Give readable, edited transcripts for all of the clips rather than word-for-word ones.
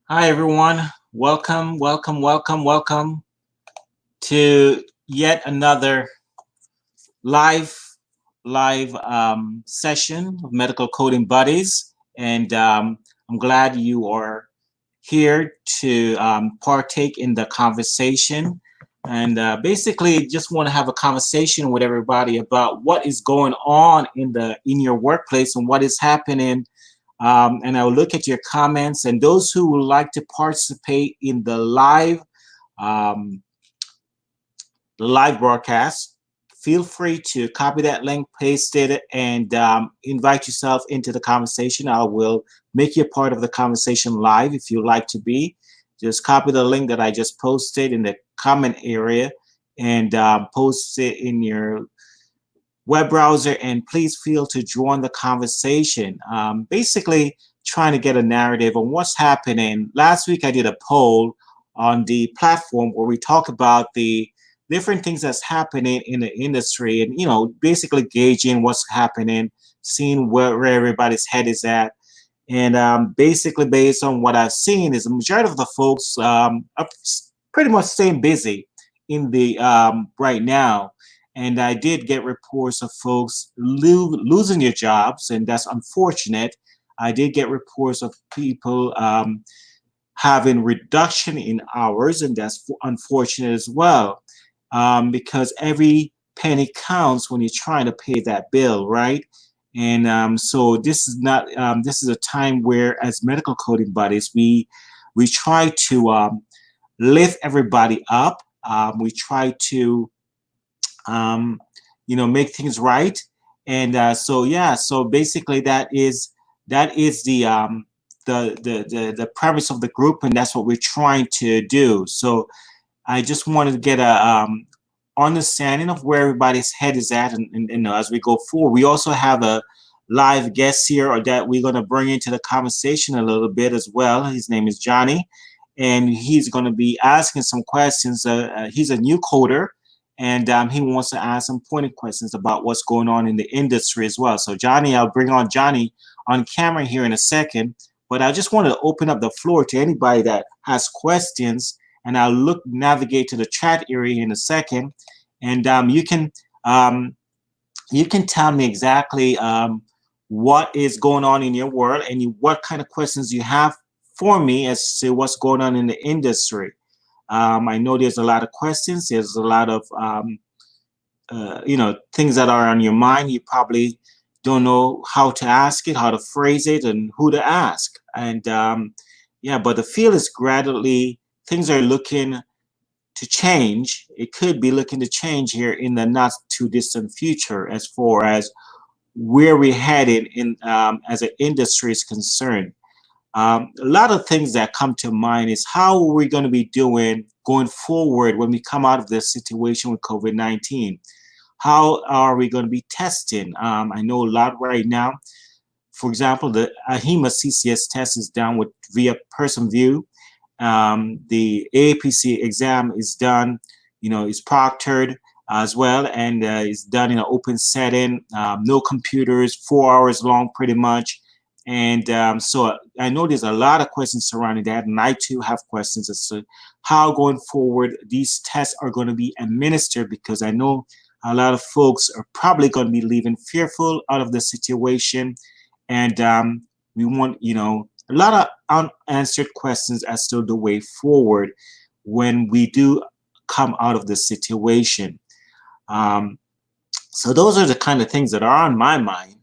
Hi, everyone. Welcome, welcome, welcome, welcome to yet another live session of Medical Coding Buddies. And I'm glad you are here to partake in the conversation. And basically, just want to have a conversation with everybody about what is going on in your workplace and what is happening. And I will look at your comments, and those who would like to participate in the live the live broadcast. Feel free to copy that link, paste it, and invite yourself into the conversation. I will make you a part of the conversation live if you like to be. Just copy the link that I just posted in the comment area and post it in your web browser, and please feel to join the conversation. Basically, trying to get a narrative on what's happening. Last week, I did a poll on the platform where we talk about the different things that's happening in the industry, and basically gauging what's happening, seeing where everybody's head is at. And basically, based on what I've seen, is the majority of the folks are pretty much staying busy in the right now. And I did get reports of folks losing their jobs, and that's unfortunate. I did get reports of people having reduction in hours, and that's unfortunate as well, because every penny counts when you're trying to pay that bill, right? And so this is not this is a time where, as medical coding buddies, we try to lift everybody up. We try to make things right. And so yeah, so basically that is the premise of the group, and that's what we're trying to do. So I just wanted to get a understanding of where everybody's head is at, and as we go forward, we also have a live guest here, or that we're going to bring into the conversation a little bit as well. His name is Johnny, and he's going to be asking some questions. He's a new coder, and he wants to ask some pointed questions about what's going on in the industry as well. So Johnny, I'll bring on Johnny on camera here in a second, but I just want to open up the floor to anybody that has questions, and I'll navigate to the chat area in a second, and you can tell me exactly what is going on in your world, and what kind of questions you have for me as to what's going on in the industry. I know there's a lot of questions. There's a lot of things that are on your mind. You probably don't know how to ask it, how to phrase it, and who to ask. And yeah, but the field is gradually, things are looking to change. It could be looking to change here in the not too distant future, as far as where we're headed in as an industry is concerned. A lot of things that come to mind is how are we going to be doing going forward when we come out of this situation with COVID-19? How are we going to be testing? I know a lot right now. For example, the AHIMA CCS test is done via Person View. The AAPC exam is done, is proctored as well, and it's done in an open setting, no computers, 4 hours long pretty much. And so I know there's a lot of questions surrounding that, and I too have questions as to how going forward these tests are going to be administered, because I know a lot of folks are probably going to be leaving fearful out of the situation, and we want, a lot of unanswered questions as to the way forward when we do come out of the situation. So those are the kind of things that are on my mind.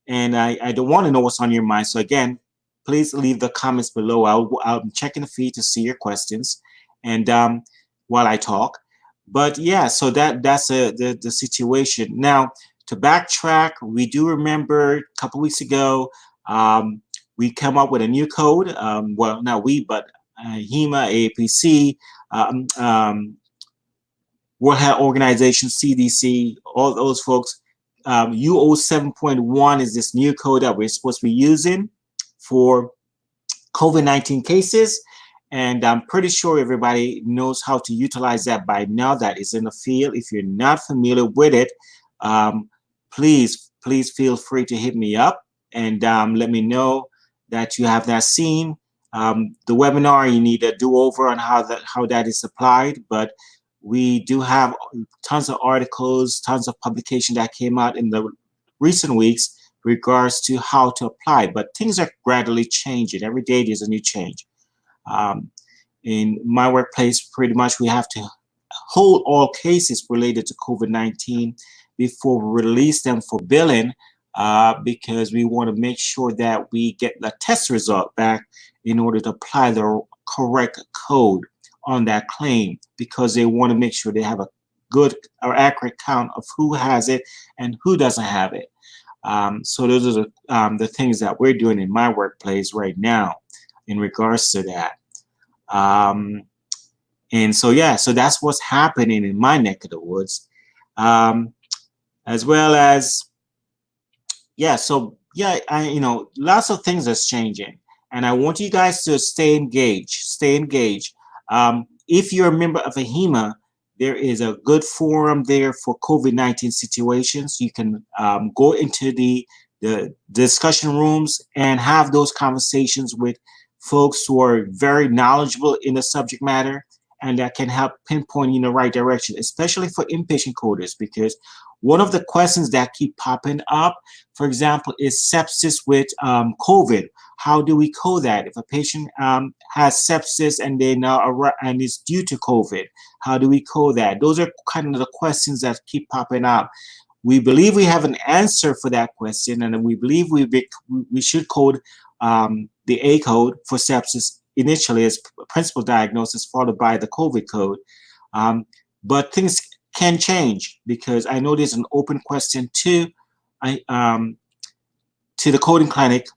And I don't want to know what's on your mind. So again, please leave the comments below. I'll be checking the feed to see your questions, and while I talk. But yeah, so that's the situation. Now, to backtrack, we do remember a couple weeks ago, we come up with a new code. Well, not we, but HEMA, AAPC, World Health Organization, CDC, all those folks. UO 7.1 is this new code that we're supposed to be using for COVID-19 cases. And I'm pretty sure everybody knows how to utilize that by now that is in the field. If you're not familiar with it, please feel free to hit me up and let me know that you have that seen. The webinar, you need a do-over on how that is applied, but we do have tons of articles, tons of publication that came out in the recent weeks regards to how to apply, but things are gradually changing. Every day there's a new change. In my workplace, pretty much we have to hold all cases related to COVID-19 before we release them for billing, because we want to make sure that we get the test result back in order to apply the correct code on that claim, because they want to make sure they have a good or accurate count of who has it and who doesn't have it. So those are the things that we're doing in my workplace right now in regards to that. Um, and so, yeah, so that's what's happening in my neck of the woods. As well as, yeah, so yeah, lots of things is changing, and I want you guys to stay engaged. Stay engaged. If you're a member of AHIMA, there is a good forum there for COVID-19 situations. You can go into the discussion rooms and have those conversations with folks who are very knowledgeable in the subject matter and that can help pinpoint you in the right direction, especially for inpatient coders, because one of the questions that keep popping up, for example, is sepsis with COVID. How do we code that? If a patient has sepsis and they now and is due to COVID, how do we code that? Those are kind of the questions that keep popping up. We believe we have an answer for that question, and we believe we should code the A code for sepsis initially as principal diagnosis, followed by the COVID code. But things can change, because I know there's an open question to the coding clinic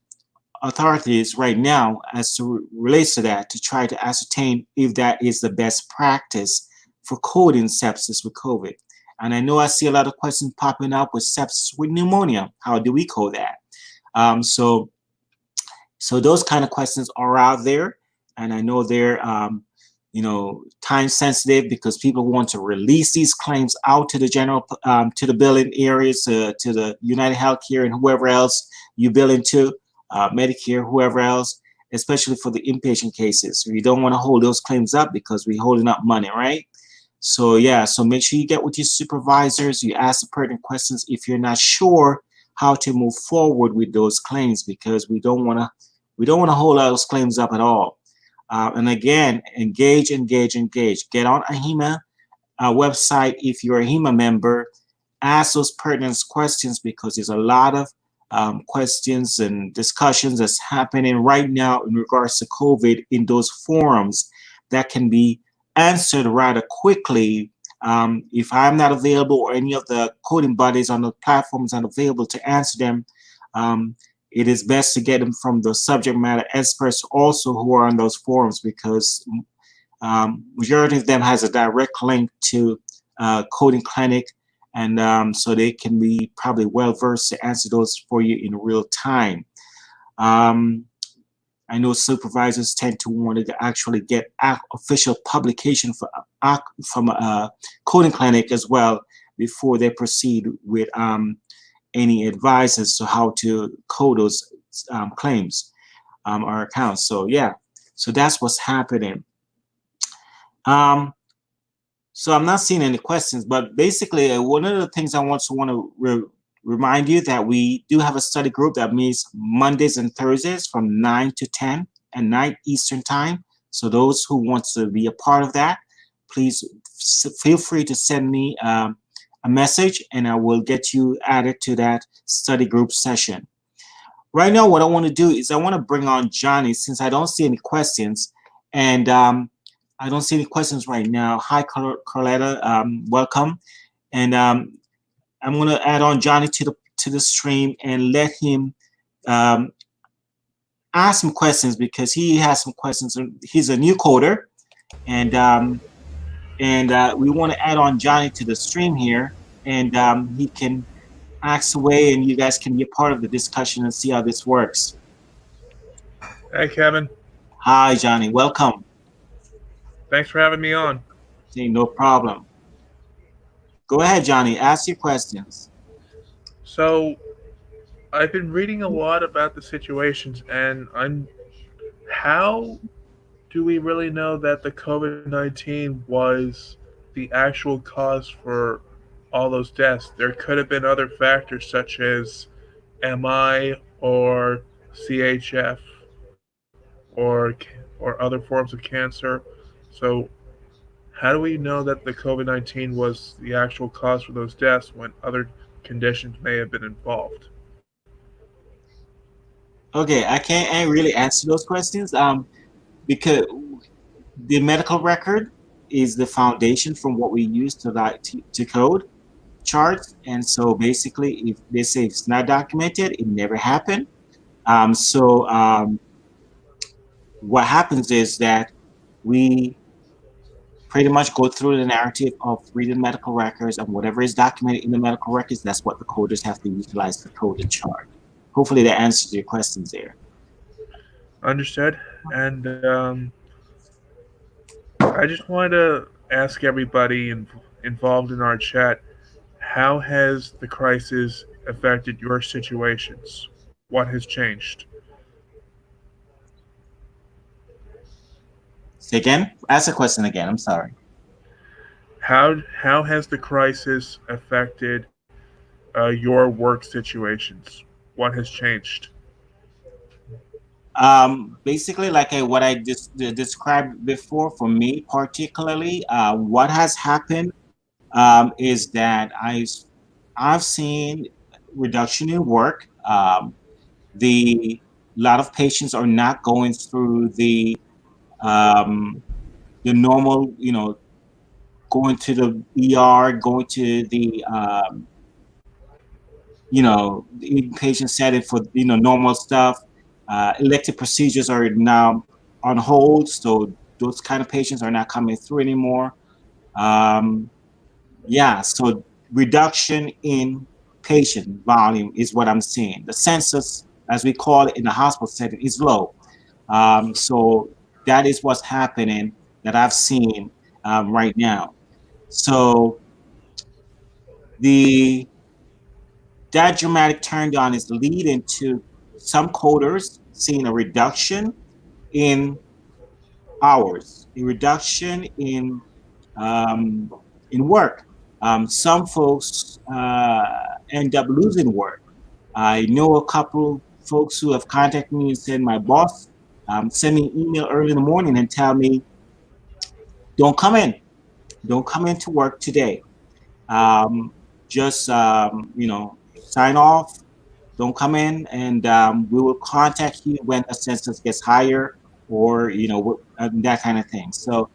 authorities right now as to relates to that, to try to ascertain if that is the best practice for coding sepsis with COVID. And I know I see a lot of questions popping up with sepsis with pneumonia. How do we code that? So those kind of questions are out there, and I know they're time sensitive, because people want to release these claims out to the general to the billing areas, to the United Healthcare and whoever else you bill into, Medicare, whoever else, especially for the inpatient cases. We don't want to hold those claims up because we're holding up money, right? So yeah, so make sure you get with your supervisors, you ask the pertinent questions if you're not sure how to move forward with those claims, because we don't want to hold those claims up at all. And again, engage. Get on AHIMA website if you're a AHIMA member. Ask those pertinent questions, because there's a lot of questions and discussions that's happening right now in regards to COVID in those forums that can be answered rather quickly. If I'm not available, or any of the coding buddies on the platforms are available to answer them, it is best to get them from the subject matter experts also who are on those forums, because majority of them has a direct link to coding clinic, and so they can be probably well versed to answer those for you in real time. I know supervisors tend to want to actually get official publication from a coding clinic as well before they proceed with any advice as to how to code those claims or accounts. So yeah, so that's what's happening. So I'm not seeing any questions, but basically one of the things I want to remind you that we do have a study group that meets Mondays and Thursdays from 9 to 10 at night Eastern time. So those who want to be a part of that, please feel free to send me a message, and I will get you added to that study group session. Right now, what I want to do is I want to bring on Johnny, since I don't see any questions, and I don't see any questions right now. Hi, Carletta, welcome. And I'm going to add on Johnny to the stream and let him ask some questions, because he has some questions. He's a new coder, and we want to add on Johnny to the stream here, and he can ask away, and you guys can be a part of the discussion and see how this works. Hey, Kevin. Hi, Johnny. Welcome. Thanks for having me on. No problem. Go ahead, Johnny. Ask your questions. So, I've been reading a lot about the situations, and how do we really know that the COVID-19 was the actual cause for all those deaths? There could have been other factors such as MI or CHF or other forms of cancer. So, how do we know that the COVID-19 was the actual cause for those deaths when other conditions may have been involved? Okay, I can't really answer those questions because the medical record is the foundation from what we use to code charts. And so basically, if they say it's not documented, it never happened. So what happens is that we pretty much go through the narrative of reading medical records, and whatever is documented in the medical records, that's what the coders have to utilize to code the chart. Hopefully that answers your questions there. Understood. And I just wanted to ask everybody involved in our chat, how has the crisis affected your situations? What has changed? Say again? Ask the question again. I'm sorry. How has the crisis affected your work situations? What has changed? Basically, like what I just described before, for me particularly, what has happened is that I've seen reduction in work. The lot of patients are not going through the normal, going to the ER, going to the inpatient setting for normal stuff. Elective procedures are now on hold, so those kind of patients are not coming through anymore. Yeah, so reduction in patient volume is what I'm seeing. The census, as we call it in the hospital setting, is low. So that is what's happening that I've seen right now. So that dramatic turn down is leading to some coders seeing a reduction in hours, a reduction in work. Some folks end up losing work. I know a couple folks who have contacted me and said, my boss sent me an email early in the morning and tell me, don't come into work today. Just sign off, don't come in, and we will contact you when a census gets higher, or that kind of thing. So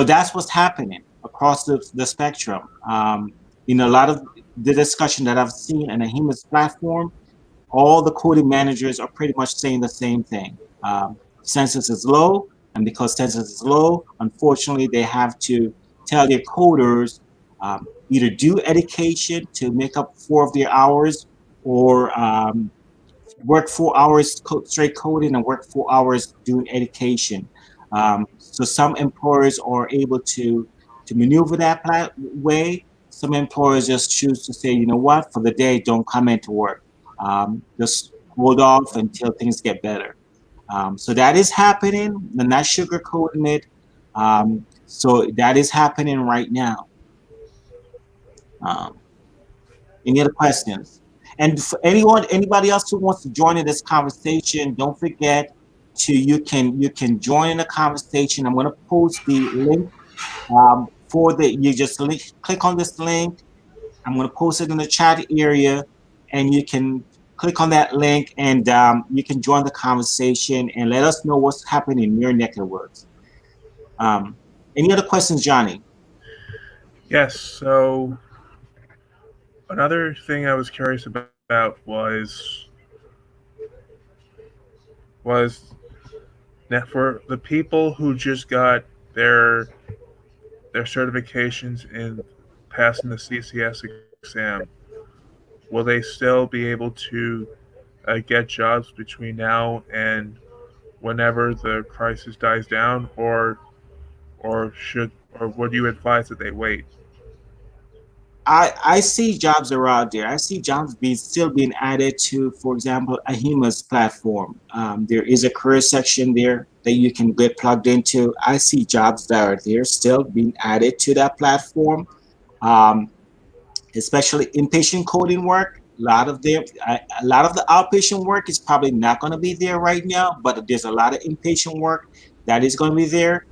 that's what's happening across the spectrum. In a lot of the discussion that I've seen in the HEMA's platform, all the coding managers are pretty much saying the same thing. Census is low, and because census is low, unfortunately, they have to tell their coders either do education to make up 4 of their hours, or work 4 hours straight coding and work 4 hours doing education. So some employers are able to maneuver that way. Some employers just choose to say, you know what, for the day, don't come into work. Just hold off until things get better. So that is happening. I'm not sugarcoating it. So that is happening right now. Any other questions? And for anybody else who wants to join in this conversation, don't forget you can join in the conversation. I'm going to post the link you just click on this link. I'm going to post it in the chat area, and you can click on that link, and you can join the conversation and let us know what's happening in your neck of the woods. Any other questions, Johnny? Yes. So another thing I was curious about was that for the people who just got their certifications in passing the CCS exam, will they still be able to get jobs between now and whenever the crisis dies down, or would you advise that they wait? I see jobs are out there. I see jobs still being added to, for example, AHIMA's platform. There is a career section there that you can get plugged into. I see jobs that are there still being added to that platform, especially inpatient coding work. A lot of the outpatient work is probably not going to be there right now, but there's a lot of inpatient work that is going to be there.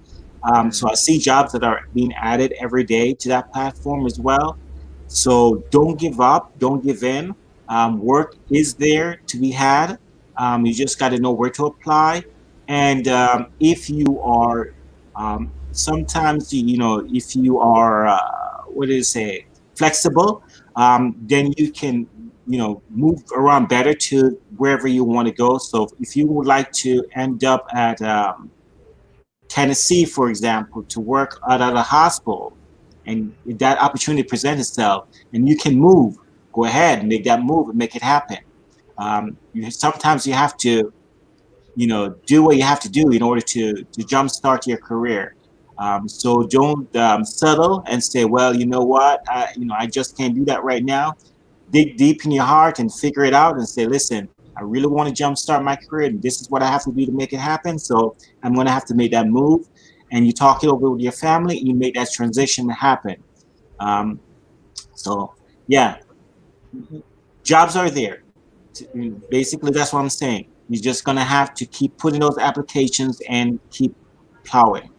So I see jobs that are being added every day to that platform as well. So don't give up, don't give in. Work is there to be had. You just got to know where to apply. And if you are sometimes you know if you are what do you say, flexible, then you can move around better to wherever you want to go. So if you would like to end up at Tennessee, for example, to work out of the hospital, and if that opportunity presents itself, and you can move, go ahead and make that move and make it happen. Sometimes you have to, do what you have to do in order to jumpstart your career. So don't settle and say, well, you know what, I just can't do that right now. Dig deep in your heart and figure it out and say, listen, I really want to jumpstart my career, and this is what I have to do to make it happen. So I'm going to have to make that move. And you talk it over with your family, and you make that transition happen. Um, so yeah, jobs are there. Basically, that's what I'm saying. You're just going to have to keep putting those applications and keep plowing.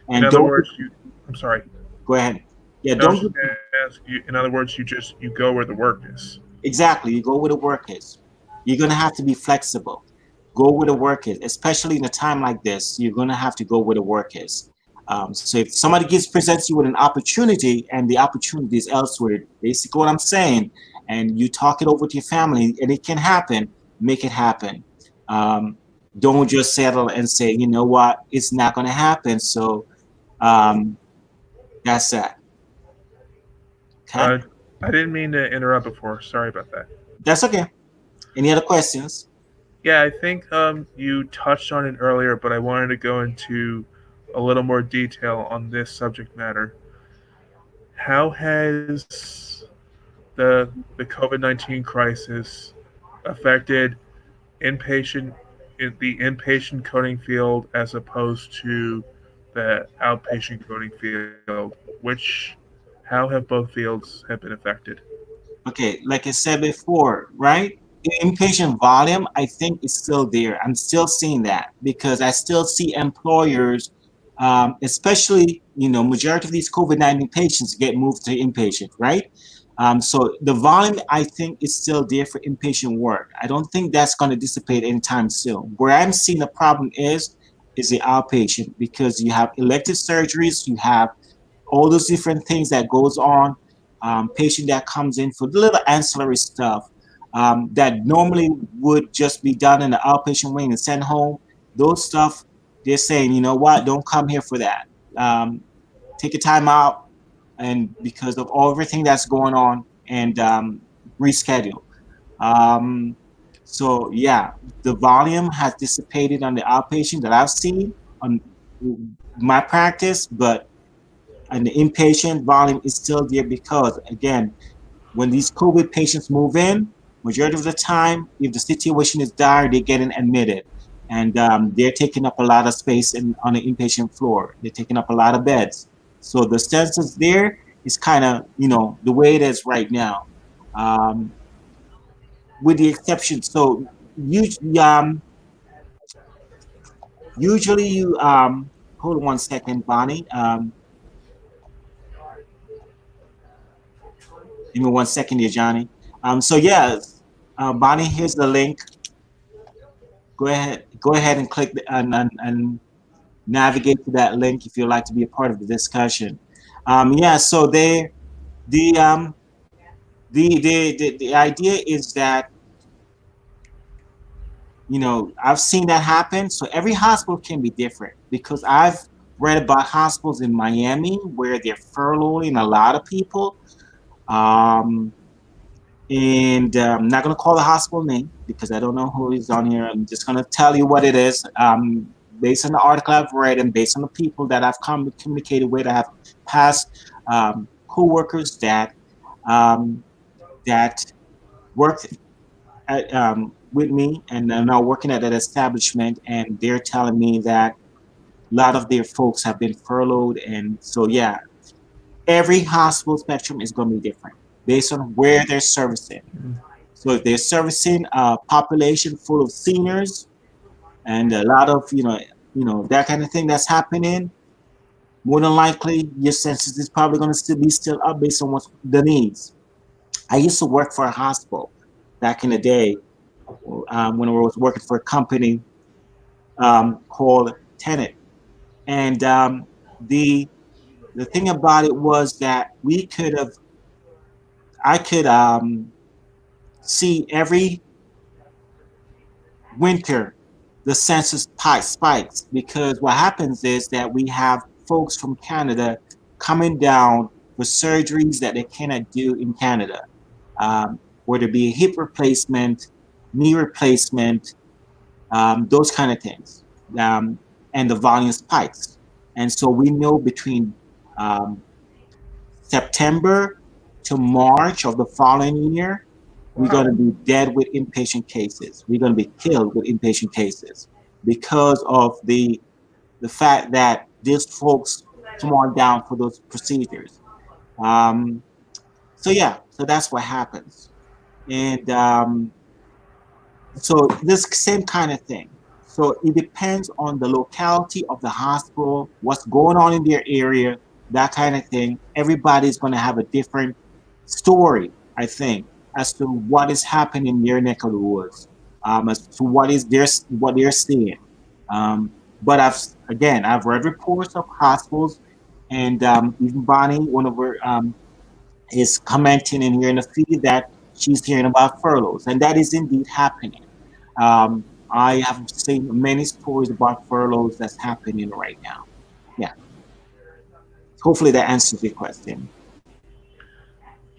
In And other don't words, you. I'm sorry. go ahead. Yeah, I was don't just going to ask you. In other words, you go where the work is. exactly. You go where the work is. You're going to have to be flexible. Go where the work is, especially in a time like this. You're going to have to go where the work is. So if somebody presents you with an opportunity and the opportunity is elsewhere, basically what I'm saying, and you talk it over with your family, and it can happen, make it happen. Um, don't just settle and say, you know what, it's not going to happen. So um, that's that. Okay, Uh, I didn't mean to interrupt before. Sorry about that. that's okay. Any other questions? Yeah, I think you touched on it earlier, but I wanted to go into a little more detail on this subject matter. How has the COVID-19 crisis affected inpatient the inpatient coding field as opposed to the outpatient coding field? Which how have both fields have been affected? Okay, like I said before, right? Inpatient volume, I think is still there. I'm still seeing that because I still see employers, especially, majority of these COVID-19 patients get moved to inpatient, right? So the volume, I think, is still there for inpatient work. I don't think that's going to dissipate anytime soon. Where I'm seeing the problem is the outpatient because you have elective surgeries, you have all those different things that goes on. Patient that comes in for the little ancillary stuff that normally would just be done in the outpatient wing and sent home. Those stuff, they're saying, you know what, don't come here for that. Take your time out, and because of everything that's going on, and reschedule. Um, so yeah, the volume has dissipated on the outpatient that I've seen on my practice, but and the inpatient volume is still there because, again, when these COVID patients move in, majority of the time, if the situation is dire, they're getting admitted. And they're taking up a lot of space on the inpatient floor. They're taking up a lot of beds. So the census there is kind of, the way it is right now. Um, with the exception, so usually you, hold on one second, Bonnie. Give me one second here, Johnny. So yeah, Bonnie, here's the link. Go ahead and click and navigate to that link if you'd like to be a part of the discussion. Yeah, so the the idea is that I've seen that happen. So every hospital can be different because I've read about hospitals in Miami where they're furloughing a lot of people. Um, and I'm not going to call the hospital name because I don't know who is on here. I'm just going to tell you what it is. Based on the article I've read and based on the people that I've communicated with, I have past co-workers um, that worked with me and are now working at that establishment, and they're telling me that a lot of their folks have been furloughed. And so, yeah, every hospital spectrum is going to be different based on where they're servicing. So if they're servicing a population full of seniors and a lot of, that kind of thing that's happening, more than likely your census is probably going to still up based on what's the needs. I used to work for a hospital back in the day when I was working for a company called Tenet. And the thing about it was that I could see every winter the census spikes, because what happens is that we have folks from Canada coming down for surgeries that they cannot do in Canada, whether it be a hip replacement, knee replacement, those kind of things. Um, and the volume spikes. And so we know between um, September to March of the following year, we're going Wow. to be dead with inpatient cases. We're going to be killed with inpatient cases because of the fact that these folks come on down for those procedures. Um, so yeah, so that's what happens. And so this same kind of thing. So it depends on the locality of the hospital, what's going on in their area, that kind of thing. Everybody's going to have a different story, I think, as to what is happening in their neck of the woods, as to what they're seeing. But I've read reports of hospitals, and even Bonnie, one of her, is commenting in here in the feed that she's hearing about furloughs, and that is indeed happening. I have seen many stories about furloughs that's happening right now. Yeah. Hopefully that answers your question.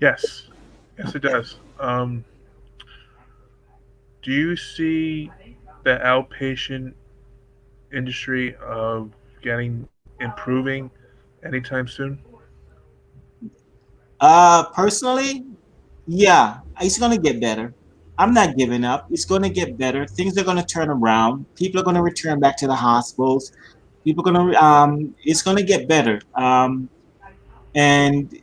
Yes. Yes, it Okay. does. Do you see the outpatient industry of getting improving anytime soon? Personally, yeah, it's gonna get better. I'm not giving up. It's gonna get better. Things are gonna turn around. People are gonna return back to the hospitals. People are gonna it's gonna get better. And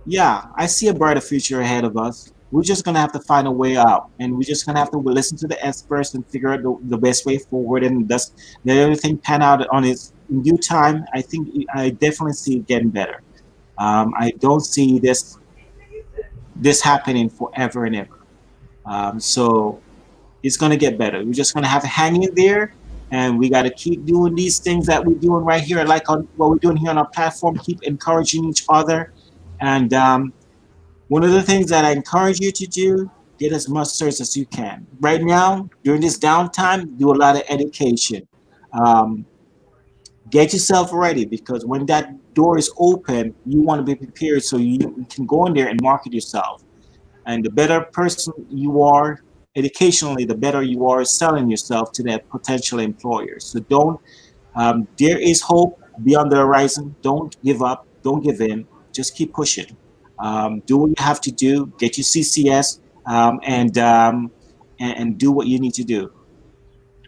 yeah, I see a brighter future ahead of us. We're just gonna have to find a way out, and we're just gonna have to listen to the experts and figure out the best way forward. And thus, let everything pan out on its in due time. I think I definitely see it getting better. I don't see this happening forever and ever. So it's gonna get better. We're just gonna have to hang in there, and we got to keep doing these things that we're doing right here, like on what we're doing here on our platform. Keep encouraging each other, and one of the things that I encourage you to do, get as much search as you can. Right now, during this downtime, do a lot of education. Um, get yourself ready, because when that door is open, you want to be prepared so you can go in there and market yourself. And the better person you are educationally, the better you are selling yourself to that potential employer. So don't, there is hope beyond the horizon. Don't give up. Don't give in. Just keep pushing. Do what you have to do. Get your CCS, and do what you need to do.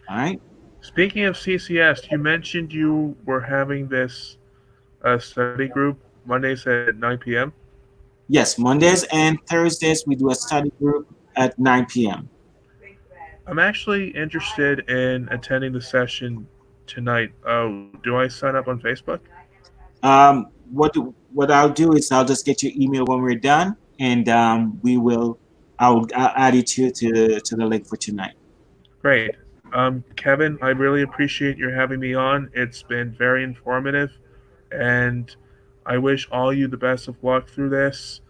All right. Speaking of CCS, you mentioned you were having this study group Mondays at 9 p.m. Yes, Mondays and Thursdays we do a study group at 9 p.m. I'm actually interested in attending the session tonight. Do I sign up on Facebook? What I'll do is I'll just get your email when we're done, and I'll add you to the link for tonight. Great. Kevin, I really appreciate your having me on. It's been very informative, and I wish all you the best of luck through this.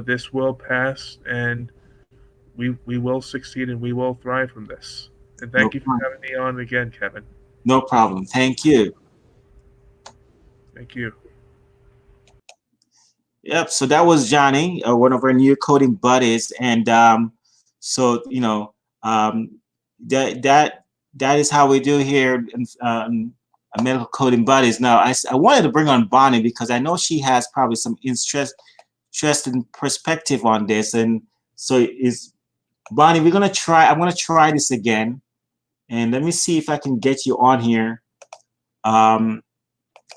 This will pass, and we will succeed, and we will thrive from this. And No thank you for problem. having me on again, Kevin. No problem. Thank you. Thank you. Yep. So that was Johnny, one of our new coding buddies, and so um, that that that is how we do here in medical coding buddies. Now, I wanted to bring on Bonnie because I know she has probably some interesting perspective on this, and so is Bonnie. We're gonna try. I'm gonna try this again, and let me see if I can get you on here. Um,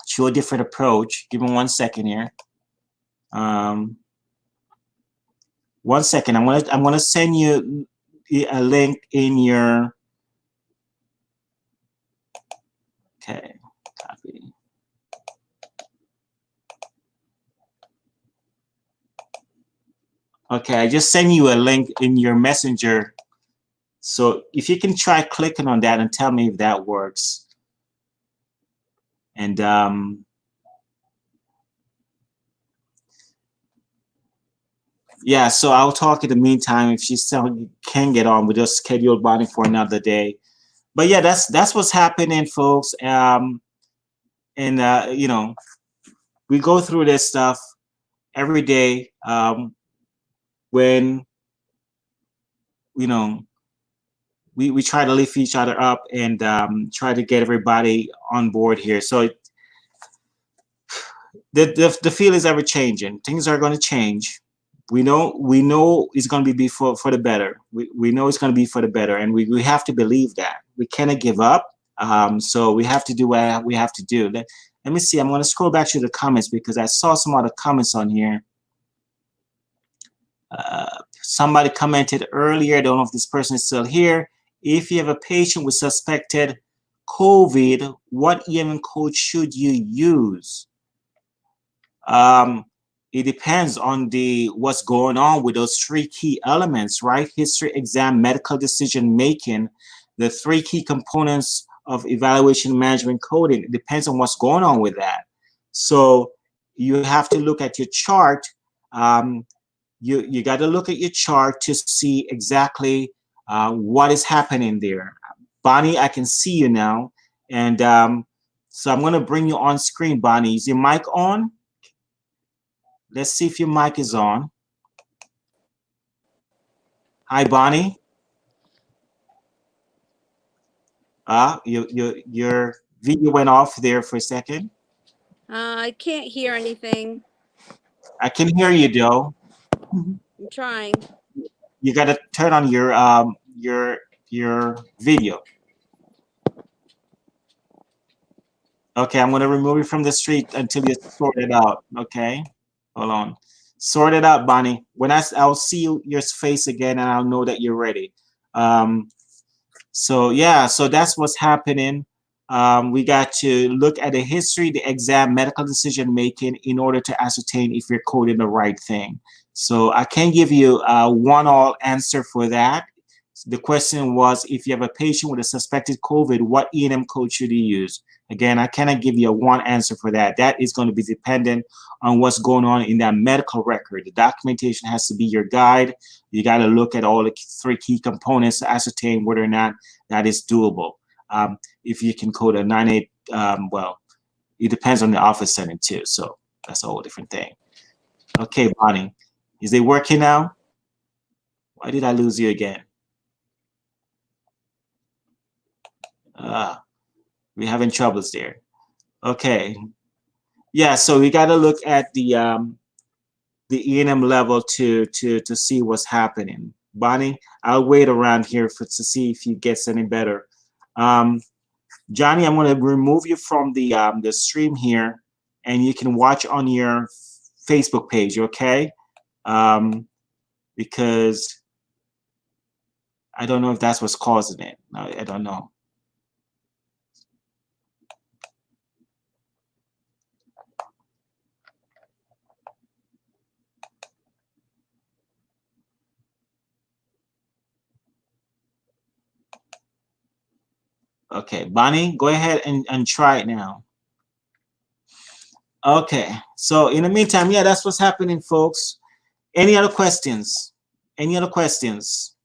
Show a different approach. Give me 1 second here. Um, 1 second. I'm gonna send you a link in your. Okay, copy. Okay, I just sent you a link in your messenger. So if you can try clicking on that and tell me if that works. And yeah, so I'll talk in the meantime. If she still can get on, we'll just schedule Bonnie for another day. But yeah, that's what's happening, folks. And you know, we go through this stuff every day. When you know, we try to lift each other up and try to get everybody on board here. So the field is ever changing. Things are going to change. We know it's going to be for the better. We know it's going to be for the better, and we have to believe that. We cannot give up. So we have to do what we have to do. Let me see. I'm going to scroll back to the comments because I saw some other comments on here. Somebody commented earlier. I don't know if this person is still here. If you have a patient with suspected COVID, what EMM code should you use? It depends on what's going on with those three key elements, right? History, exam, medical decision making, the three key components of evaluation management coding. It depends on what's going on with that. So you have to look at your chart. You got to look at your chart to see exactly what is happening there. Bonnie, I can see you now. And so I'm going to bring you on screen, Bonnie. Is your mic on? Let's see if your mic is on. Hi, Bonnie. Your video went off there for a second. I can't hear anything. I can hear you, though. I'm trying. You got to turn on your video. Okay, I'm going to remove you from the street until you sort it out. Okay, hold on. Sort it out, Bonnie. When I'll see your face again, and I'll know that you're ready. So yeah, so that's what's happening. We got to look at the history, the exam, medical decision making in order to ascertain if you're coding the right thing. So I can't give you a one-all answer for that. The question was, if you have a patient with a suspected COVID, what E&M code should you use? Again, I cannot give you a one answer for that. That is going to be dependent on what's going on in that medical record. The documentation has to be your guide. You got to look at all the three key components to ascertain whether or not that is doable. If you can code a 98, well, it depends on the office setting too. So that's a whole different thing. Okay, Bonnie, is it working now? Why did I lose you again? We're having troubles there. Okay. Yeah, so we got to look at the E&M level to see what's happening. Bonnie, I'll wait around here to see if it gets any better. Johnny, I'm going to remove you from the stream here, and you can watch on your Facebook page, okay? Because I don't know if that's what's causing it. I don't know. Okay, Bonnie, go ahead and try it now. Okay, so in the meantime, yeah, that's what's happening, folks. Any other questions? Any other questions?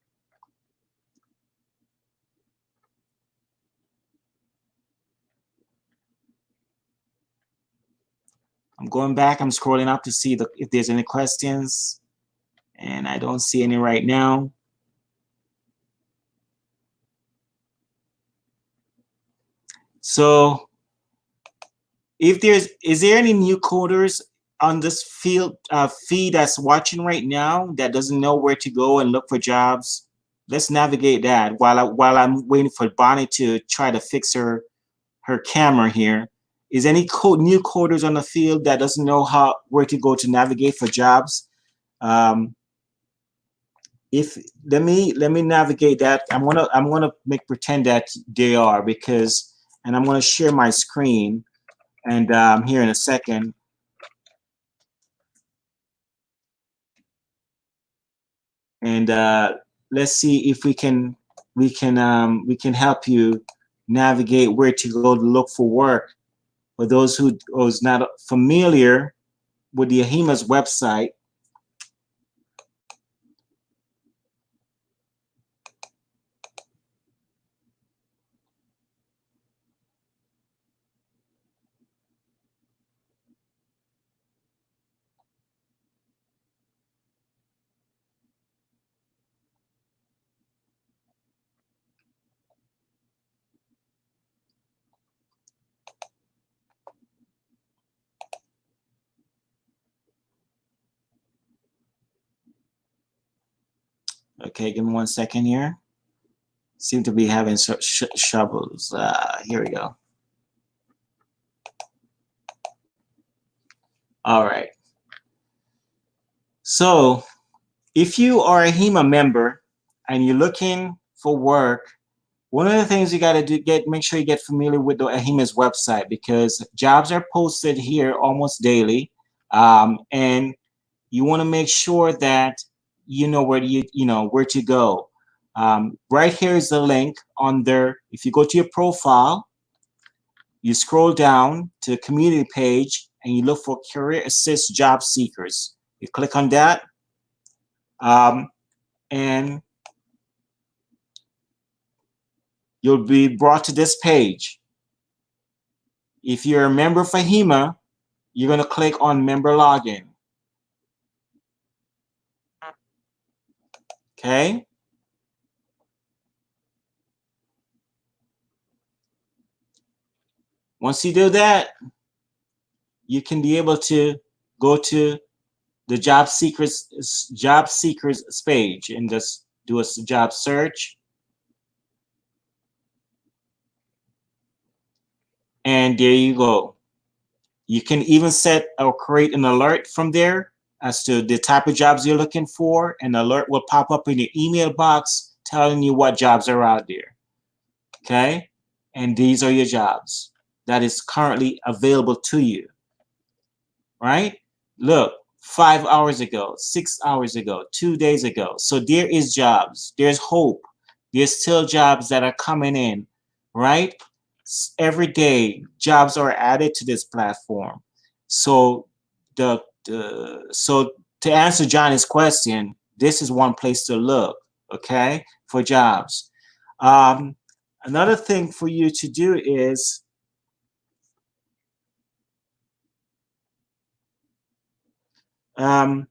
I'm going back, I'm scrolling up to see if there's any questions, and I don't see any right now. So if is there any new coders on this feed that's watching right now that doesn't know where to go and look for jobs? Let's navigate that while I'm waiting for Bonnie to try to fix her camera here. Is any new coders on the field that doesn't know where to go to navigate for jobs? If let me navigate that. I'm gonna pretend that they are, because, and I'm gonna share my screen, and here in a second. And let's see if we can help you navigate where to go to look for work. For those who's not familiar with the AHIMA's website, okay, give me 1 second here. Seem to be having troubles. Here we go. All right. So if you are a HEMA member and you're looking for work, one of the things you got to do, make sure you get familiar with the AHIMA's website, because jobs are posted here almost daily, and you want to make sure that you know where where to go. Right here is the link on there. If you go to your profile, you scroll down to the community page and you look for Career Assist Job Seekers. You click on that, and you'll be brought to this page. If you're a member for HEMA, you're going to click on Member Login. Okay. Once you do that, you can be able to go to the job seekers page and just do a job search. And there you go. You can even set or create an alert from there as to the type of jobs you're looking for. An alert will pop up in your email box telling you what jobs are out there. Okay? And these are your jobs that is currently available to you. Right? Look, 5 hours ago, 6 hours ago, 2 days ago. So there is jobs. There's hope. There's still jobs that are coming in, right? Every day, jobs are added to this platform. So so to answer Johnny's question, this is one place to look, okay, for jobs. Another thing for you to do is another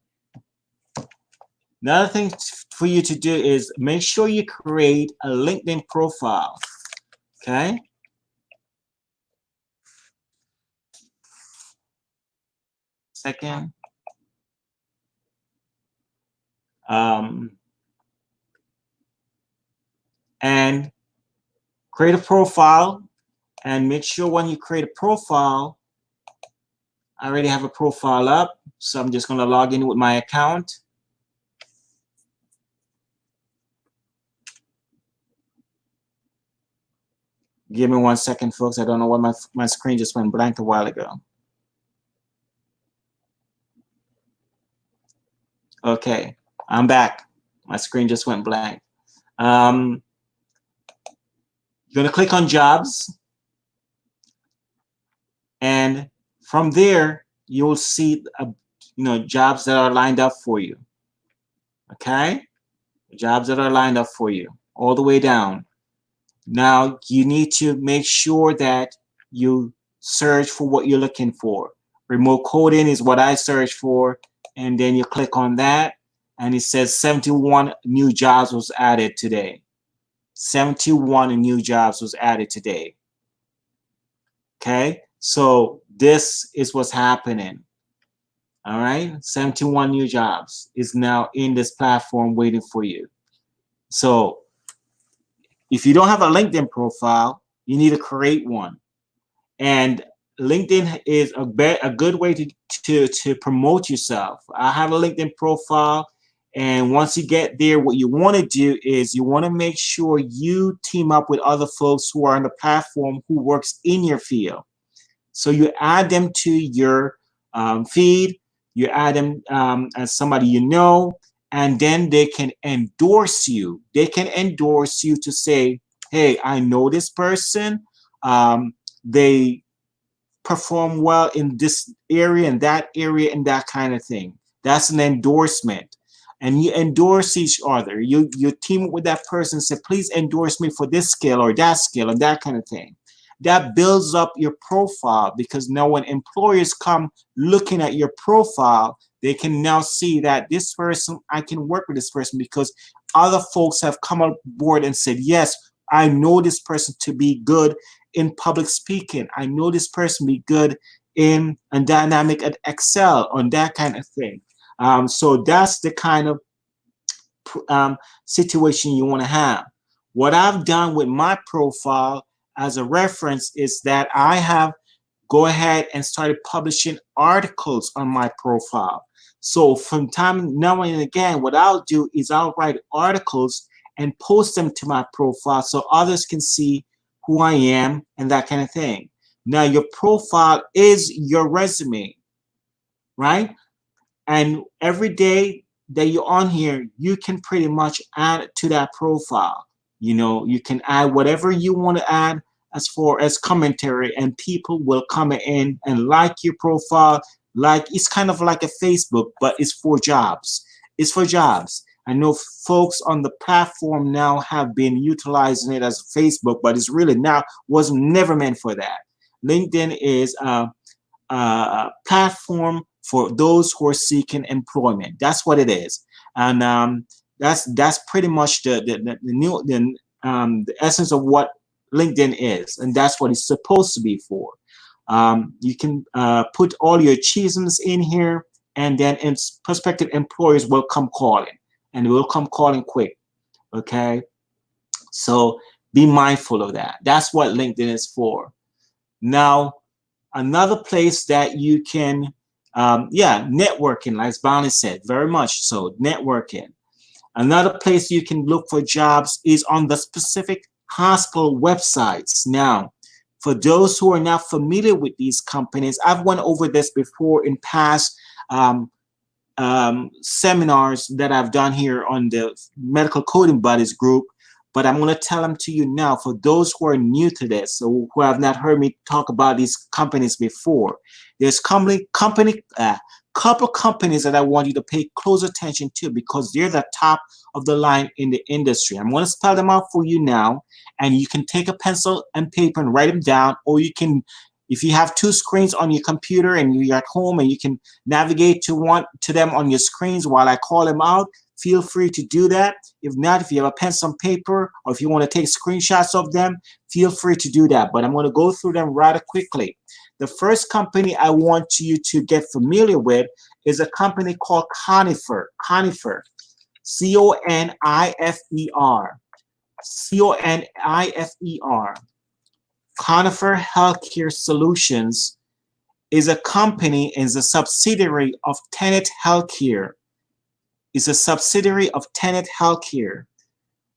thing for you to do is make sure you create a LinkedIn profile, okay? Second. And create a profile, and make sure when you create a profile, I already have a profile up, so I'm just going to log in with my account. Give me 1 second, folks. I don't know why my screen just went blank a while ago. Okay, I'm back. My screen just went blank. You're going to click on jobs, and from there you'll see jobs that are lined up for you. Okay, jobs that are lined up for you all the way down. Now you need to make sure that you search for what you're looking for. Remote coding is what I search for, and then you click on that, and it says 71 new jobs was added today. 71 new jobs was added today. Okay, so this is what's happening. All right, 71 new jobs is now in this platform waiting for you. So if you don't have a LinkedIn profile, you need to create one. And LinkedIn is a good way to promote yourself. I have a LinkedIn profile, and once you get there, what you want to do is you want to make sure you team up with other folks who are on the platform who works in your field. So you add them to your feed, you add them as somebody you know, and then they can endorse you. They can endorse you to say, hey, I know this person. They perform well in this area and that area and that kind of thing. That's an endorsement. And you endorse each other. You team up with that person and say, please endorse me for this skill or that kind of thing. That builds up your profile, because now when employers come looking at your profile, they can now see that this person, I can work with this person because other folks have come on board and said, yes, I know this person to be good in public speaking. I know this person to be good in a dynamic at Excel, on that kind of thing. So that's the kind of situation you want to have. What I've done with my profile as a reference is that I have go ahead and started publishing articles on my profile. So from time now and again, what I'll do is I'll write articles and post them to my profile so others can see who I am and that kind of thing. Now, your profile is your resume, right? And every day that you're on here, you can pretty much add to that profile. You know, you can add whatever you want to add as far as commentary, and people will come in and like your profile. Like, it's kind of like a Facebook, but it's for jobs. It's for jobs. I know folks on the platform now have been utilizing it as Facebook, but it's really now was never meant for that. LinkedIn is a platform for those who are seeking employment. That's what it is, and that's pretty much the essence of what LinkedIn is, and that's what it's supposed to be for. You can put all your achievements in here, and then prospective employers will come calling, and will come calling quick. Okay, so be mindful of that. That's what LinkedIn is for. Now, another place that you can, networking, like Bonnie said, very much so, networking. Another place you can look for jobs is on the specific hospital websites. Now, for those who are not familiar with these companies, I've went over this before in past seminars that I've done here on the Medical Coding Buddies group, but I'm going to tell them to you now for those who are new to this, or who have not heard me talk about these companies before. There's couple companies that I want you to pay close attention to, because they're the top of the line in the industry. I'm going to spell them out for you now, and you can take a pencil and paper and write them down, or you can, if you have two screens on your computer and you're at home and you can navigate to them on your screens while I call them out, feel free to do that. If not, if you have a pencil and paper, or if you want to take screenshots of them, feel free to do that. But I'm going to go through them rather quickly. The first company I want you to get familiar with is a company called Conifer. Conifer, C-O-N-I-F-E-R. C-O-N-I-F-E-R. Conifer Healthcare Solutions is a company, is a subsidiary of Tenet Healthcare. It's a subsidiary of Tenet Healthcare.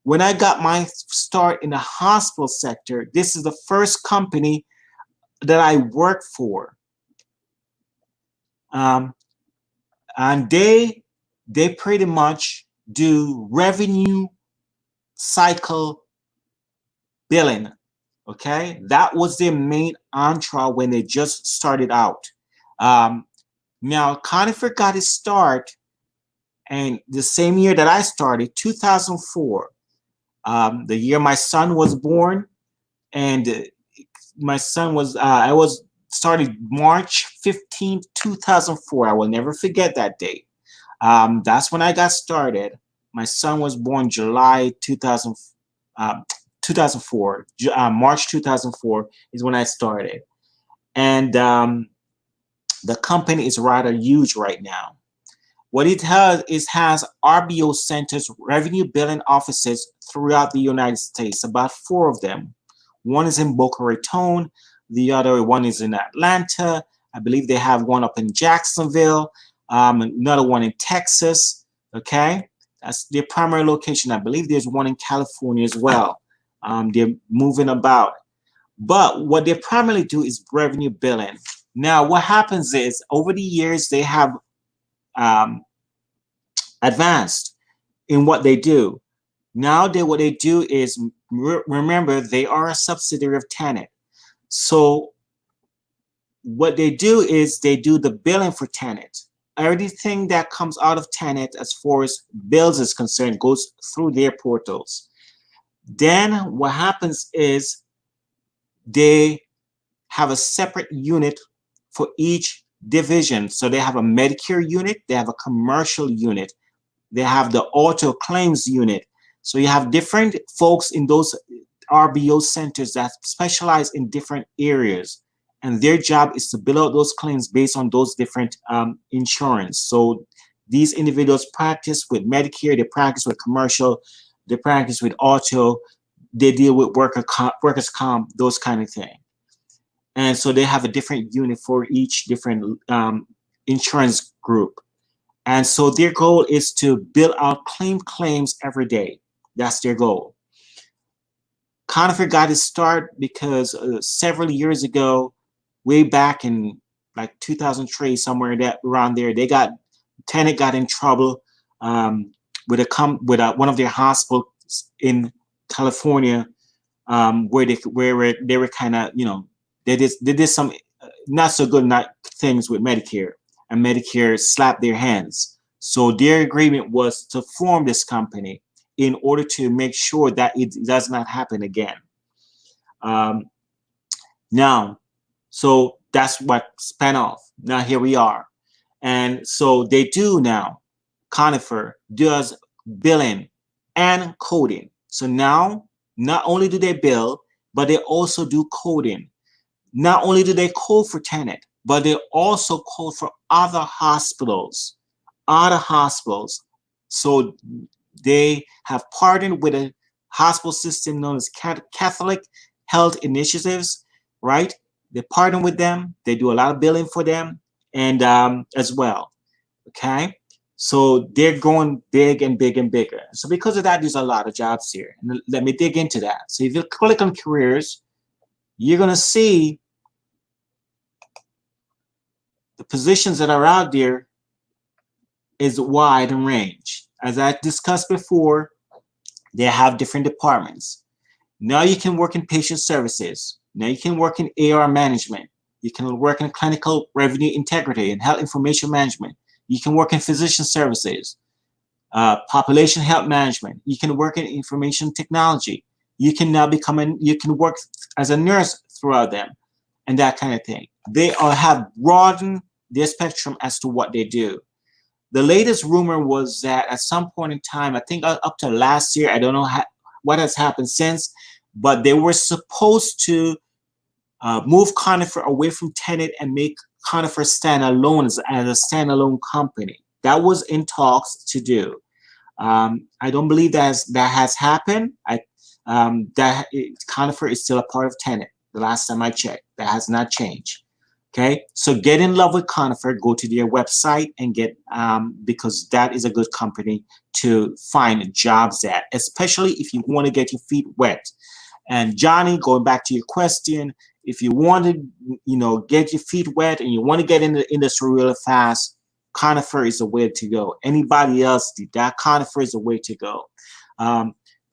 When I got my start in the hospital sector, this is the first company that I worked for. And they pretty much do revenue cycle billing. Okay, that was their main mantra when they just started out. Now, Conifer got its start, and the same year that I started, 2004, the year my son was born, and my son was, I was started March 15, 2004. I will never forget that date. That's when I got started. My son was born July 2004. March 2004 is when I started. And the company is rather huge right now. What it has is has RBO centers, revenue billing offices throughout the United States, about 4 of them. One is in Boca Raton, the other one is in Atlanta. I believe they have one up in Jacksonville, another one in Texas. Okay, that's their primary location. I believe there's one in California as well. They're moving about. But what they primarily do is revenue billing. Now, what happens is over the years, they have advanced in what they do. Now, what they do is, remember, they are a subsidiary of Tenet. So what they do is they do the billing for Tenet. Everything that comes out of Tenet as far as bills is concerned goes through their portals. Then what happens is they have a separate unit for each division. So they have a Medicare unit, they have a commercial unit, they have the auto claims unit. So you have different folks in those RBO centers that specialize in different areas. And their job is to bill out those claims based on those different insurance. So these individuals practice with Medicare, they practice with commercial, they practice with auto, they deal with workers' comp, those kind of thing. And so they have a different unit for each different insurance group. And so their goal is to bill out claims every day. That's their goal. Conifer got its start because several years ago, way back in like 2003, somewhere that around there, Tenet got in trouble with one of their hospitals in California, where they were kind of, you know, they did some not so good things with Medicare, and Medicare slapped their hands. So their agreement was to form this company in order to make sure that it does not happen again. Now, so that's what spun off. Now here we are. And so they do now, Conifer does billing and coding. So now, not only do they bill, but they also do coding. Not only do they code for Tenet, but they also code for other hospitals. So they have partnered with a hospital system known as Catholic Health Initiatives, right? They partner with them. They do a lot of billing for them, and as well. Okay, so they're going big and big and bigger. So because of that, there's a lot of jobs here. And let me dig into that. So if you click on careers, you're gonna see the positions that are out there is wide in range. As I discussed before, they have different departments. Now you can work in patient services. Now you can work in AR management. You can work in clinical revenue integrity and health information management. You can work in physician services, population health management. You can work in information technology. You can now you can work as a nurse throughout them and that kind of thing. They all have broadened their spectrum as to what they do. The latest rumor was that at some point in time, I think up to last year, I don't know what has happened since, but they were supposed to move Conifer away from Tenet and make Conifer stand alone as a standalone company. That was in talks to do. I don't believe that has happened. Conifer is still a part of Tenet. The last time I checked, that has not changed. Okay, so get in love with Conifer. Go to their website and get because that is a good company to find jobs at, especially if you want to get your feet wet. And Johnny, going back to your question, if you want to, you know, get your feet wet and you want to get in the industry really fast, Conifer is the way to go. Anybody else, that Conifer is the way to go.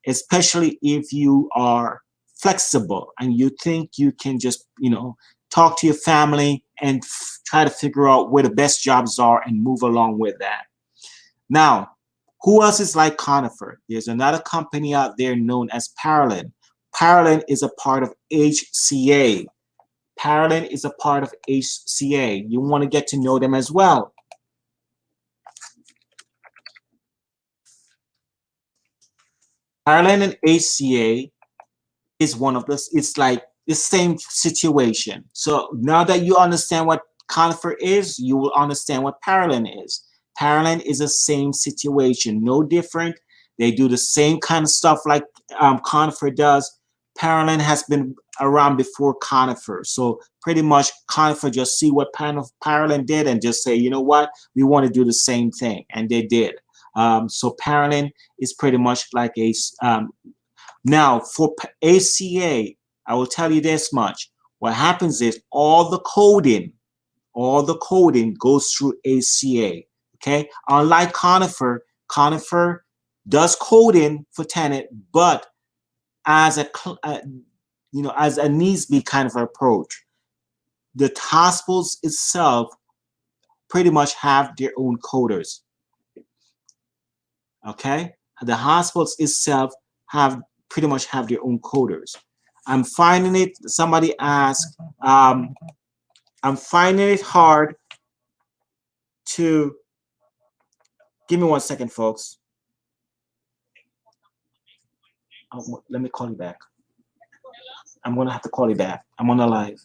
Especially if you are flexible and you think you can just, you know, talk to your family and try to figure out where the best jobs are and move along with that. Now, who else is like Conifer? There's another company out there known as Parallel. Parallel is a part of HCA. Parallel is a part of HCA. You want to get to know them as well. Parallel and HCA is one of this. It's like the same situation. So now that you understand what Conifer is, you will understand what Parallel is. Parallel is the same situation, no different. They do the same kind of stuff like Conifer does. Parallel has been around before Conifer. So pretty much Conifer just see what Parallel did and just say, you know what, we want to do the same thing. And they did. So Parallel is pretty much like a, now for HCA, I will tell you this much. What happens is all the coding goes through HCA. Okay, unlike Conifer, Conifer does coding for Tenet, but as a needs-be kind of approach. the hospitals itself pretty much have their own coders. Okay, the hospitals itself have pretty much have their own coders. I'm finding it. Somebody asked. I'm finding it hard to. Give me 1 second, folks. Oh, let me call you back. I'm gonna have to call you back. I'm on the live.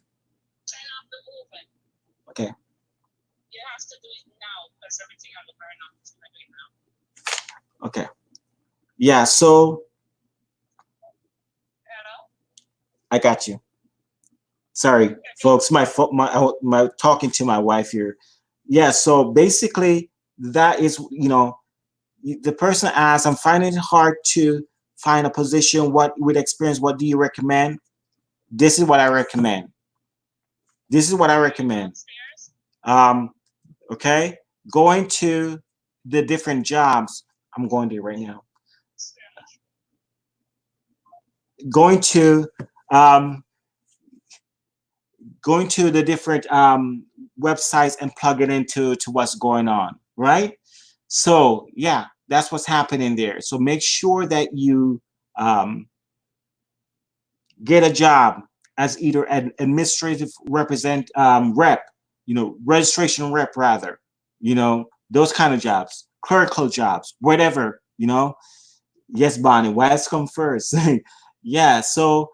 Okay. You have to do it now because everything on the burner is now. Okay. Yeah. So. I got you. Sorry, folks. My talking to my wife here. Yeah. So basically, that is, the person asked, I'm finding it hard to find a position. What with experience? What do you recommend? This is what I recommend. This is what I recommend. Okay. Going to the different jobs. I'm going there right now. Going to the different websites and plug it into what's going on, right? So yeah, that's what's happening there. So make sure that you get a job as either an administrative rep, registration rep rather, those kind of jobs, clerical jobs, whatever, Yes, Bonnie, wise come first. Yeah, so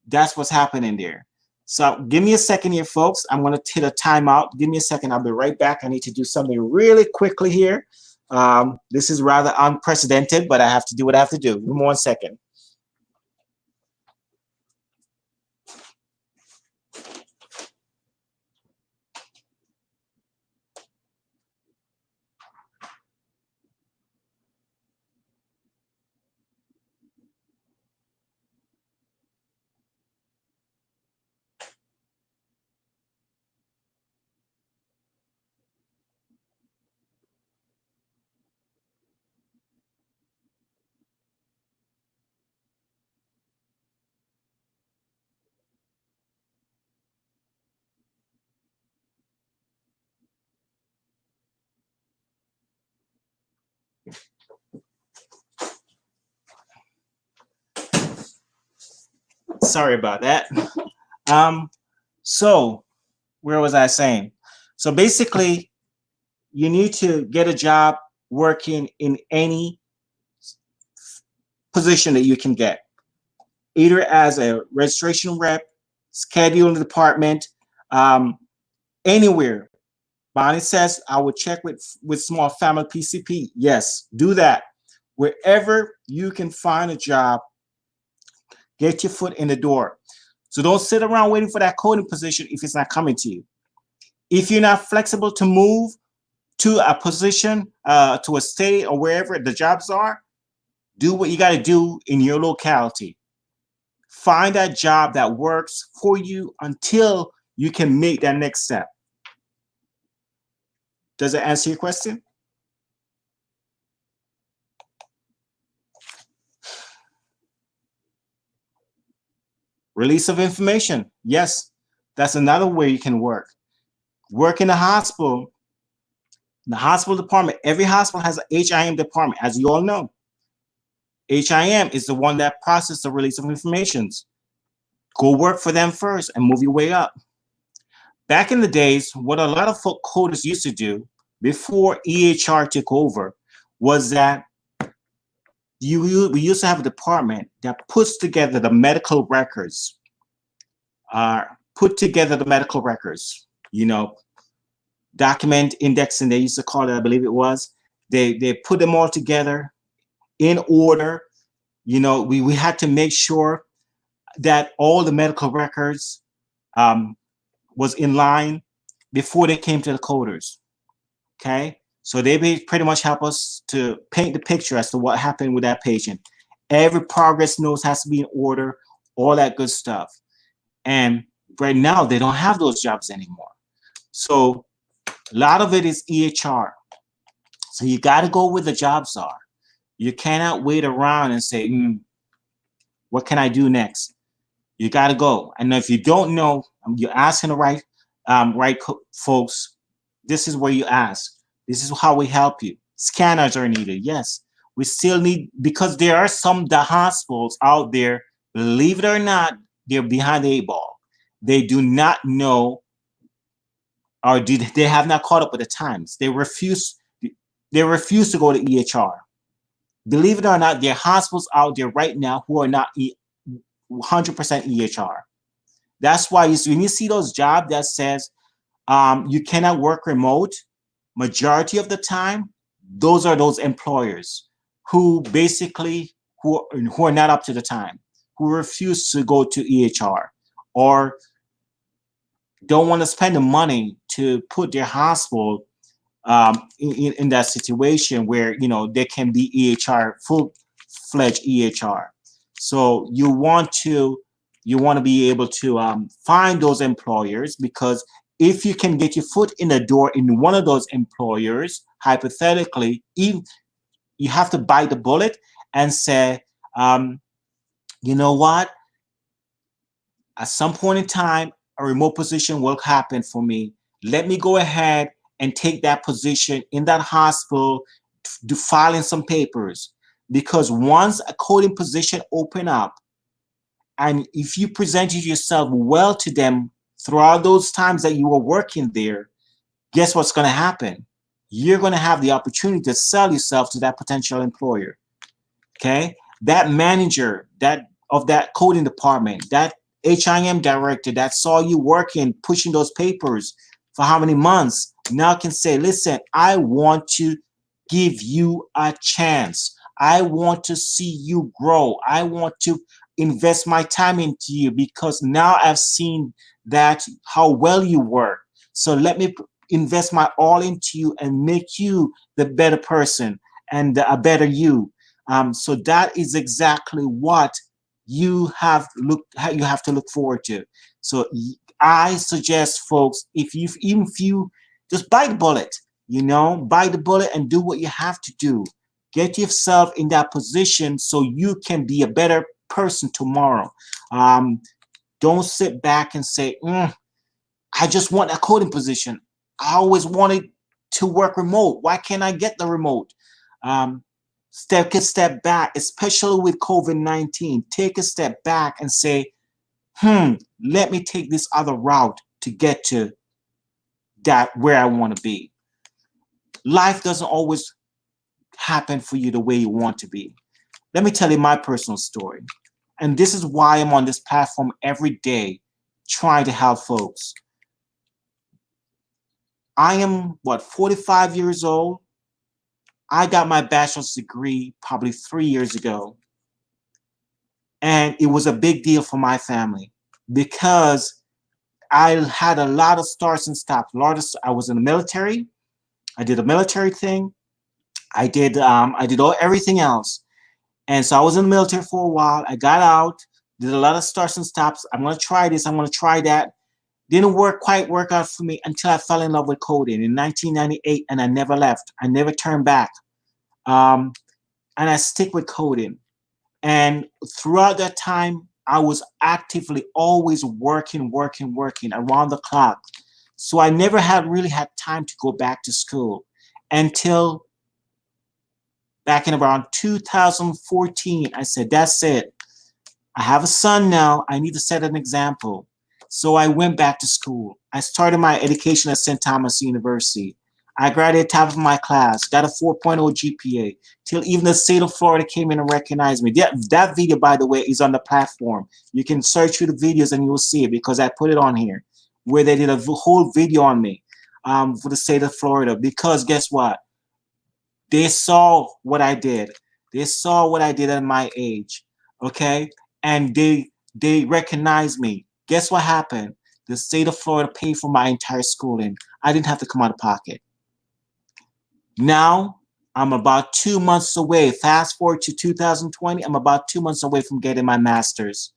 that's what's happening there. So give me a second here, folks. I'm going to hit a timeout. Give me a second. I'll be right back. I need to do something really quickly here. This is rather unprecedented, but I have to do what I have to do. Give me 1 second. Sorry about that. So where was I saying? So basically, you need to get a job working in any position that you can get, either as a registration rep, scheduling department, anywhere. Bonnie says, I would check with small family PCP. Yes, do that. Wherever you can find a job, get your foot in the door. So don't sit around waiting for that coding position if it's not coming to you. If you're not flexible to move to a position, to a state or wherever the jobs are, do what you got to do in your locality. Find that job that works for you until you can make that next step. Does it answer your question? Release of information. Yes, that's another way you can work. Work in the hospital department. Every hospital has an HIM department, as you all know. HIM is the one that processes the release of information. Go work for them first and move your way up. Back in the days, what a lot of coders used to do before EHR took over was that we used to have a department that puts together the medical records, document indexing, they used to call it, I believe it was. They put them all together in order. We had to make sure that all the medical records was in line before they came to the coders. Okay, so they pretty much help us to paint the picture as to what happened with that patient. Every progress note has to be in order, all that good stuff. And right now they don't have those jobs anymore. So a lot of it is EHR. So you got to go where the jobs are. You cannot wait around and say, what can I do next? You got to go. And if you don't know, you're asking the right folks. This is where you ask. This is how we help you. Scanners are needed. Yes, we still need, because there are some the hospitals out there. Believe it or not, they're behind the 8 ball. They do not know, or they have not caught up with the times. They refuse. They refuse to go to EHR. Believe it or not, there are hospitals out there right now who are not 100% EHR. That's why when you see those jobs that says you cannot work remote, majority of the time, those are those employers who basically who are not up to the time, who refuse to go to EHR or don't want to spend the money to put their hospital in that situation where they can be EHR, full-fledged EHR. So you want to be able to find those employers, because if you can get your foot in the door in one of those employers, hypothetically, you have to bite the bullet and say, you know what? At some point in time, a remote position will happen for me. Let me go ahead and take that position in that hospital to file in some papers. Because once a coding position open up, and if you presented yourself well to them throughout those times that you were working there, guess what's going to happen? You're going to have the opportunity to sell yourself to that potential employer. Okay? That manager of that coding department, that HIM director that saw you working, pushing those papers for how many months, now can say, listen, I want to give you a chance. I want to see you grow. I want to invest my time into you because now I've seen that how well you work. So let me invest my all into you and make you the better person and a better you. So that is exactly what you have to look forward to. So I suggest folks, if you just bite the bullet, bite the bullet and do what you have to do. Get yourself in that position so you can be a better person tomorrow. Don't sit back and say, I just want a coding position. I always wanted to work remote. Why can't I get the remote? Take a step back, especially with COVID-19. Take a step back and say, let me take this other route to get to that where I want to be. Life doesn't always happen for you the way you want to be. Let me tell you my personal story. And this is why I'm on this platform every day trying to help folks. I am, 45 years old. I got my bachelor's degree probably 3 years ago. And it was a big deal for my family because I had a lot of starts and stops. I was in the military. I did a military thing. I did everything else. And so I was in the military for a while. I got out, did a lot of starts and stops. I'm going to try this. I'm going to try that. Didn't quite work out for me until I fell in love with coding in 1998, and I never left. I never turned back. And I stick with coding. And throughout that time, I was actively always working around the clock. So I never really had time to go back to school until back in around 2014. I said, that's it. I have a son now. I need to set an example. So I went back to school. I started my education at St. Thomas University. I graduated top of my class, got a 4.0 GPA, till even the state of Florida came in and recognized me. That video, by the way, is on the platform. You can search through the videos and you will see it because I put it on here, where they did a whole video on me for the state of Florida. Because guess what? They saw what I did. They saw what I did at my age, okay? And they recognized me. Guess what happened? The state of Florida paid for my entire schooling. I didn't have to come out of pocket. Now, I'm about 2 months away. Fast forward to 2020, I'm about 2 months away from getting my master's.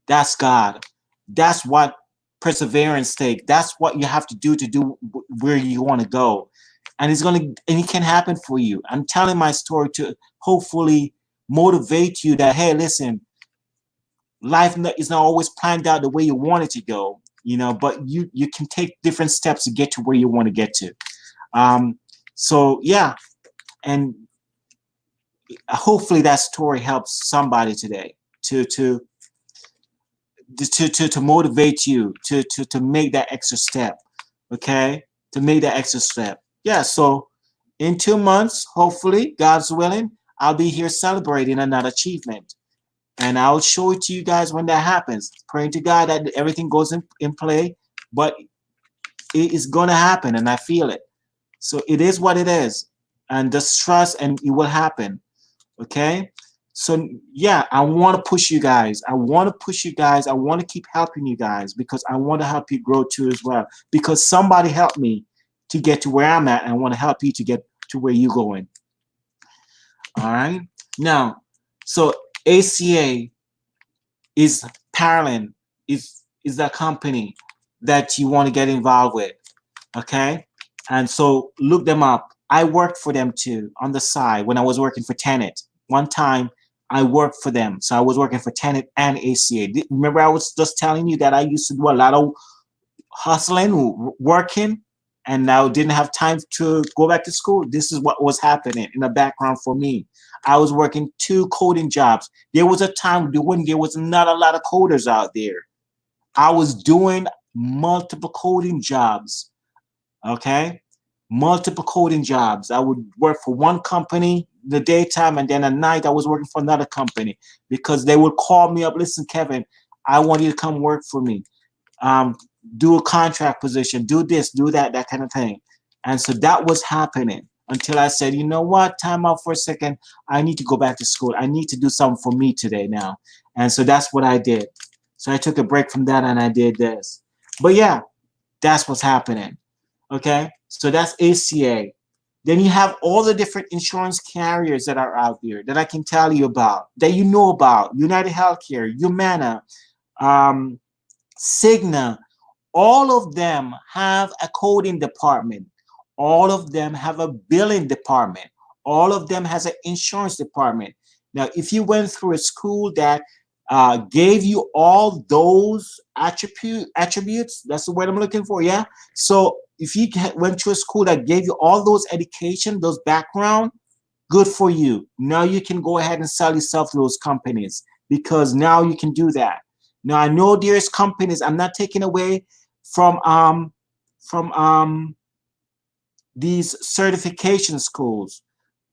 That's God. That's what perseverance takes. That's what you have to do where you want to go. And it can happen for you. I'm telling my story to hopefully motivate you that, hey, listen, life is not always planned out the way you want it to go, but you can take different steps to get to where you want to get to. So yeah, and hopefully that story helps somebody today to motivate you to make that extra step. Okay, to make that extra step. Yeah. So in 2 months, hopefully, God's willing, I'll be here celebrating another achievement. And I'll show it to you guys when that happens. Praying to God that everything goes in play, but it is going to happen, and I feel it. So it is what it is. And just trust, and it will happen. Okay? So, yeah, I want to push you guys. I want to keep helping you guys because I want to help you grow too as well. Because somebody helped me to get to where I'm at, and I want to help you to get to where you're going. All right? Now, so ACA is Parallel, is the company that you want to get involved with. Okay? And so look them up. I worked for them too on the side when I was working for Tenet. One time I worked for them. So I was working for Tenet and ACA. Remember I was just telling you that I used to do a lot of hustling, working, and now didn't have time to go back to school. This is what was happening in the background for me. I was working 2 coding jobs. There was a time when there was not a lot of coders out there. I was doing multiple coding jobs. Okay? Multiple coding jobs. I would work for one company in the daytime, and then at night I was working for another company because they would call me up. Listen, Kevin, I want you to come work for me. Do a contract position, do this, do that, that kind of thing. And so that was happening until I said, you know what, time out for a second. I need to go back to school. I need to do something for me today now. And so that's what I did. So I took a break from that and I did this. But yeah, that's what's happening. Okay, so that's ACA. Then you have all the different insurance carriers that are out there that I can tell you about, that you know about. United Healthcare, Humana, Cigna. All of them have a coding department. All of them have a billing department. All of them has an insurance department. Now, if you went through a school that gave you all those attributes, that's the word I'm looking for, yeah? So if you went to a school that gave you all those education, those background, good for you. Now you can go ahead and sell yourself to those companies because now you can do that. Now, I know there's companies, I'm not taking away from these certification schools,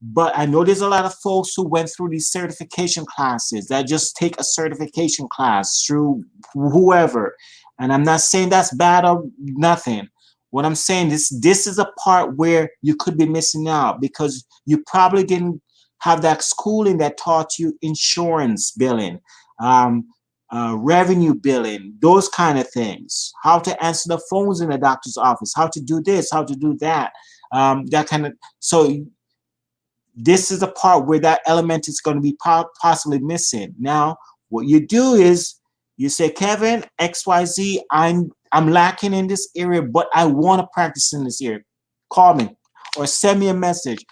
but I know there's a lot of folks who went through these certification classes that just take a certification class through whoever. And I'm not saying that's bad or nothing. What I'm saying is this is a part where you could be missing out because you probably didn't have that schooling that taught you insurance billing, revenue billing, those kind of things, how to answer the phones in the doctor's office, how to do this, how to do that, that kind of. So this is the part where that element is going to be possibly missing. Now, what you do is you say, Kevin, XYZ, I'm lacking in this area, but I want to practice in this area. Call me or send me a message.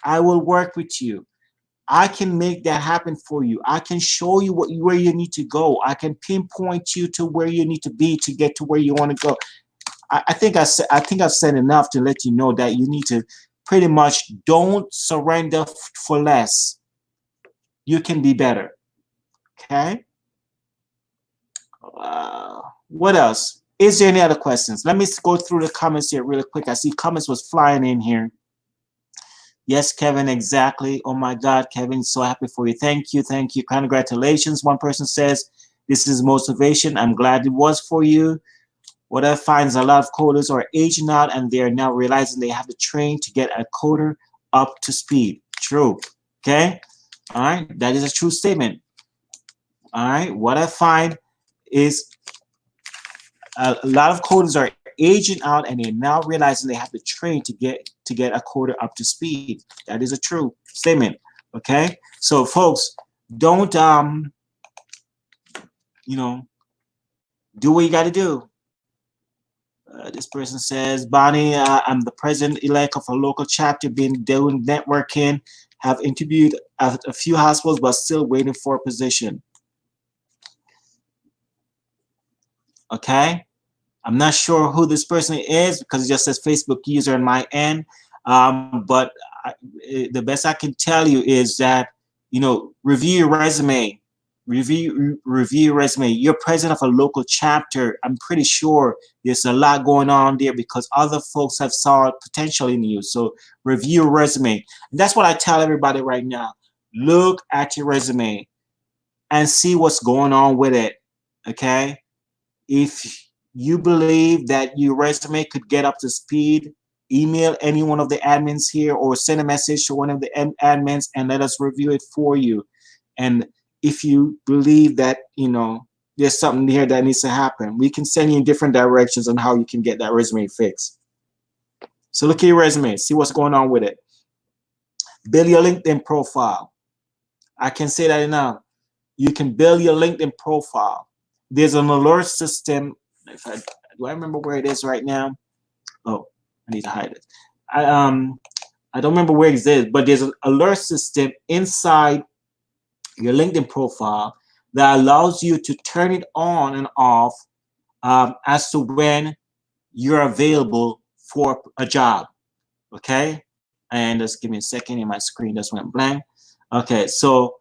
I will work with you. I can make that happen for you. I can show you where you need to go. I can pinpoint you to where you need to be to get to where you want to go. I think I've said enough to let you know that you need to pretty much don't surrender for less. You can be better. Okay. What else? Is there any other questions? Let me go through the comments here really quick. I see comments was flying in here. Yes, Kevin, exactly. Oh my God, Kevin, so happy for you. Thank you, thank you. Congratulations. One person says, this is motivation. I'm glad it was for you. What I find is a lot of coders are aging out and they're now realizing they have to train to get a coder up to speed. True. Okay. All right. That is a true statement. All right. What I find is a lot of coders are aging out and they're now realizing they have to train to get a coder up to speed. That is a true statement. Okay. So folks, don't do what you got to do. This person says, Bonnie, I'm the president-elect of a local chapter, been doing networking, have interviewed at a few hospitals, but still waiting for a position. Okay. I'm not sure who this person is because it just says Facebook user on my end. But the best I can tell you is that, review your resume, review your resume. You're president of a local chapter. I'm pretty sure there's a lot going on there because other folks have saw potential in you. So review your resume. And that's what I tell everybody right now. Look at your resume and see what's going on with it. Okay. If you believe that your resume could get up to speed, email any one of the admins here or send a message to one of the admins and let us review it for you. And if you believe that, there's something here that needs to happen, we can send you in different directions on how you can get that resume fixed. So look at your resume, see what's going on with it. Build your LinkedIn profile. I can say that enough. You can build your LinkedIn profile. There's an alert system. Do I remember where it is right now? Oh, I need to hide it. I don't remember where it is, but there's an alert system inside your LinkedIn profile that allows you to turn it on and off as to when you're available for a job. Okay, and just give me a second. My screen just went blank. Okay, so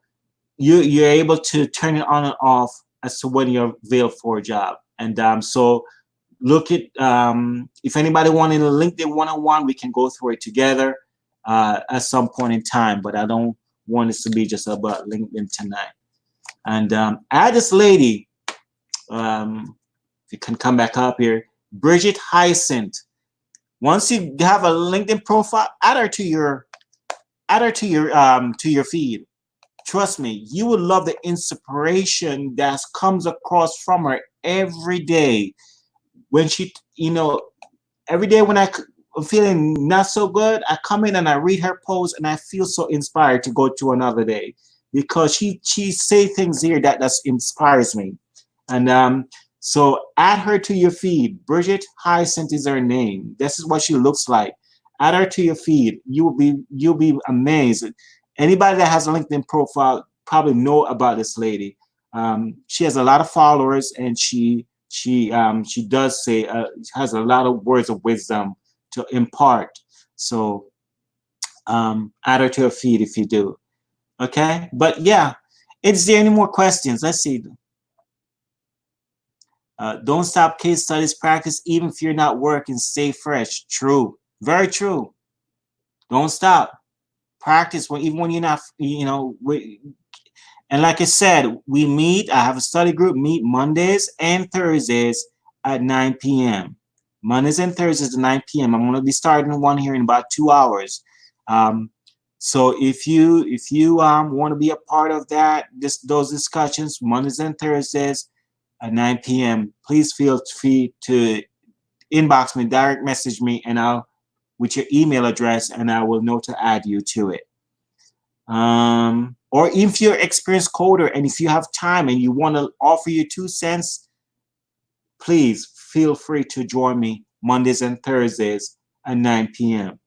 you're able to turn it on and off as to when you're available for a job. And so look at, if anybody wanted a LinkedIn one-on-one, we can go through it together at some point in time, but I don't want this to be just about LinkedIn tonight. And add this lady, you can come back up here, Bridget Hyacinth. Once you have a LinkedIn profile, add her to your feed. Trust me, you will love the inspiration that comes across from her every day. When she, every day when I'm feeling not so good, I come in and I read her post and I feel so inspired to go to another day because she say things here that just inspires me. And so add her to your feed. Bridget Hyacinth is her name. This is what she looks like. Add her to your feed. You'll be amazed. Anybody that has a LinkedIn profile probably know about this lady. She has a lot of followers, and she does say has a lot of words of wisdom to impart. So add her to her feed if you do. Okay, but yeah, is there any more questions? Let's see. Don't stop case studies practice even if you're not working. Stay fresh. True, very true. Don't stop. Practice even when you're not, and like I said, we meet. I have a study group meet Mondays and Thursdays at 9 p.m. Mondays and Thursdays at 9 p.m. I'm going to be starting one here in about 2 hours. So if you want to be a part of that, those discussions Mondays and Thursdays at 9 p.m., please feel free to inbox me, direct message me, and I'll with your email address, and I will know to add you to it. Or if you're an experienced coder and if you have time and you want to offer your 2 cents, please feel free to join me Mondays and Thursdays at 9 p.m.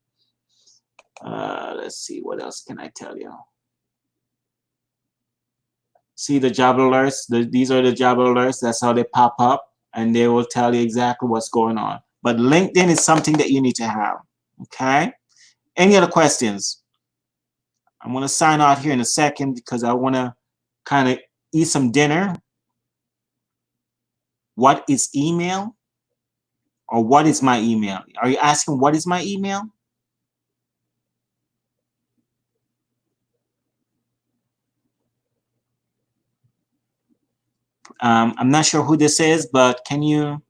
Let's see, what else can I tell you? See the job alerts? These are the job alerts. That's how they pop up, and they will tell you exactly what's going on. But LinkedIn is something that you need to have. Okay? Any other questions? I'm going to sign out here in a second because I want to kind of eat some dinner. What is email? Or what is my email? Are you asking what is my email? I'm not sure who this is, but can you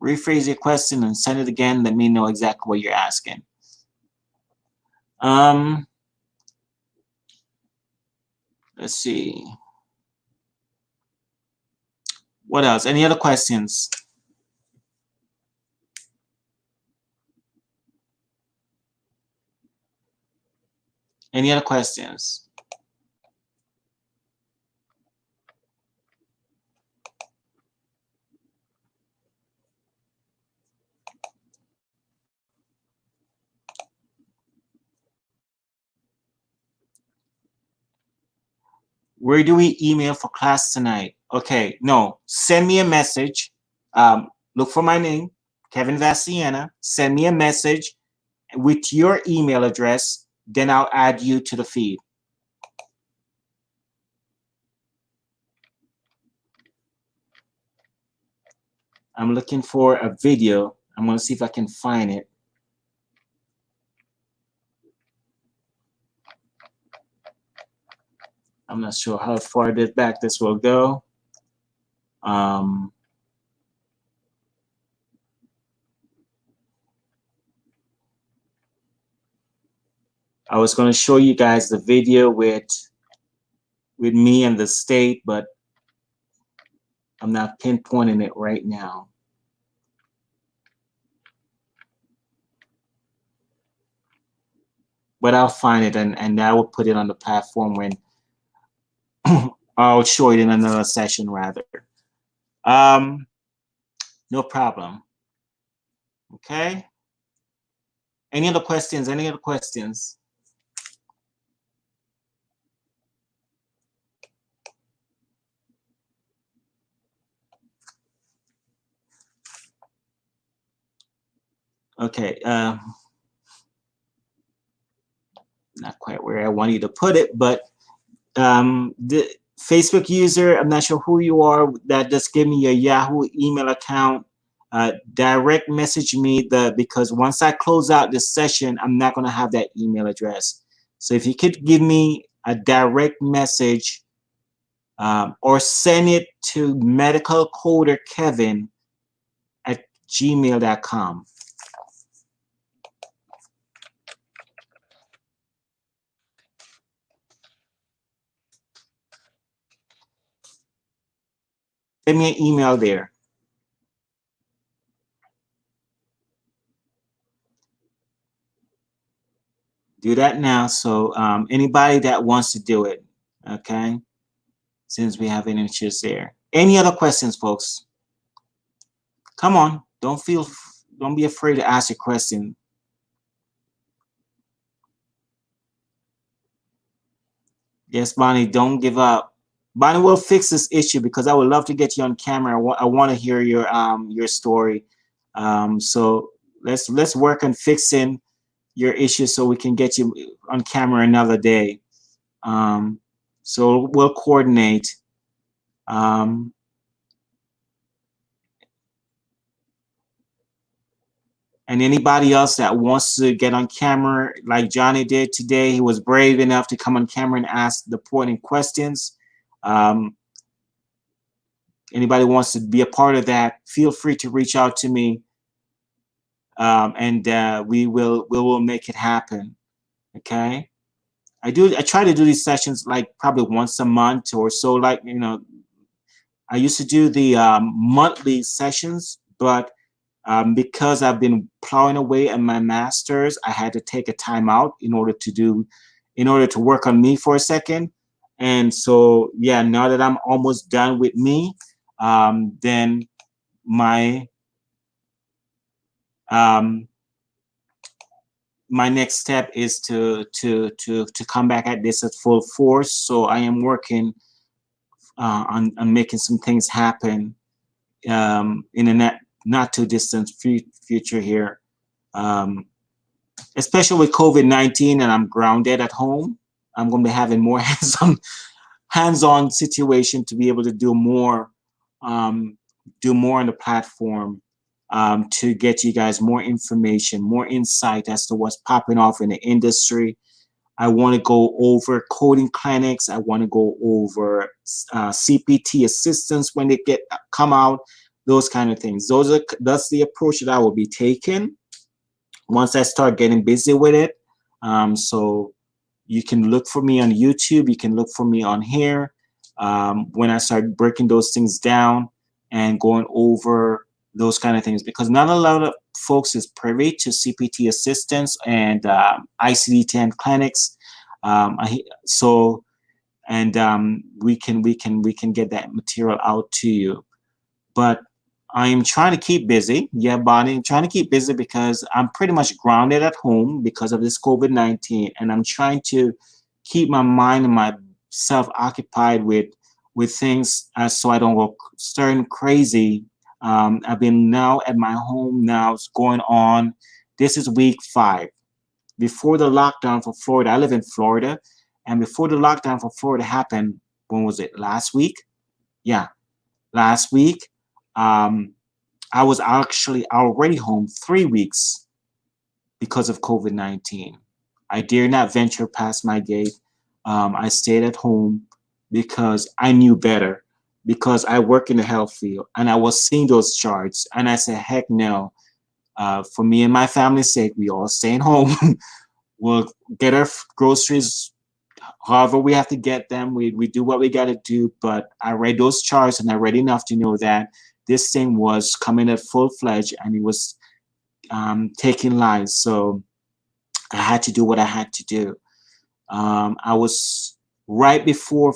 rephrase your question and send it again? Let me know exactly what you're asking. Let's see. What else? Any other questions? Any other questions? Where do we email for class tonight? Okay, no, send me a message. Look for my name, Kevin Vassiana. Send me a message with your email address. Then I'll add you to the feed. I'm looking for a video. I'm going to see if I can find it. I'm not sure how far back this will go. I was going to show you guys the video with me and the state, but I'm not pinpointing it right now. But I'll find it, and I will put it on the platform when I'll show it in another session rather. No problem. Okay. Any other questions? Any other questions? Okay. Not quite where I want you to put it, but the Facebook user, I'm not sure who you are, that just give me your Yahoo email account. Direct message me because once I close out this session, I'm not going to have that email address. So if you could give me a direct message or send it to medicalcoderkevin@gmail.com. Send me an email there. Do that now. So anybody that wants to do it, okay? Since we have an interest there. Any other questions, folks? Come on, don't be afraid to ask a question. Yes, Bonnie, don't give up. Bonnie will fix this issue because I would love to get you on camera. I want to hear your story. So let's work on fixing your issue so we can get you on camera another day. So we'll coordinate. And anybody else that wants to get on camera like Johnny did today, he was brave enough to come on camera and ask the pointing questions. Anybody wants to be a part of that, feel free to reach out to me, and we will make it happen. Okay. I try to do these sessions like probably once a month or so. Like, you know, I used to do the monthly sessions, but because I've been plowing away at my master's, I had to take a time out in order to work on me for a second. And so, yeah, now that I'm almost done with me, then my next step is to come back at this at full force. So I am working on making some things happen in a not too distant future here, especially with COVID-19 and I'm grounded at home. I'm going to be having more hands-on situation to be able to do more on the platform to get you guys more information, more insight as to what's popping off in the industry. I want to go over coding clinics. I want to go over CPT assistance when they come out. Those kind of things. That's the approach that I will be taking once I start getting busy with it. So you can look for me on YouTube. You can look for me on here when I start breaking those things down and going over those kind of things, because not a lot of folks is privy to CPT assistance and ICD-10 clinics. We can get that material out to you. But I am trying to keep busy. Yeah, Bonnie, I'm trying to keep busy because I'm pretty much grounded at home because of this COVID-19. And I'm trying to keep my mind and myself occupied with with things so I don't go stirring crazy. I've been now at my home now. It's going on. This is week 5. Before the lockdown for Florida, I live in Florida, and before the lockdown for Florida happened, when was it? Last week? Yeah, last week. I was actually already home 3 weeks because of COVID-19. I dare not venture past my gate. I stayed at home because I knew better, because I work in the health field and I was seeing those charts, and I said, heck no. For me and my family's sake, we all staying home. We'll get our groceries however we have to get them. We do what we got to do. But I read those charts, and I read enough to know that this thing was coming at full-fledged, and it was taking lives. So I had to do what I had to do. I was right before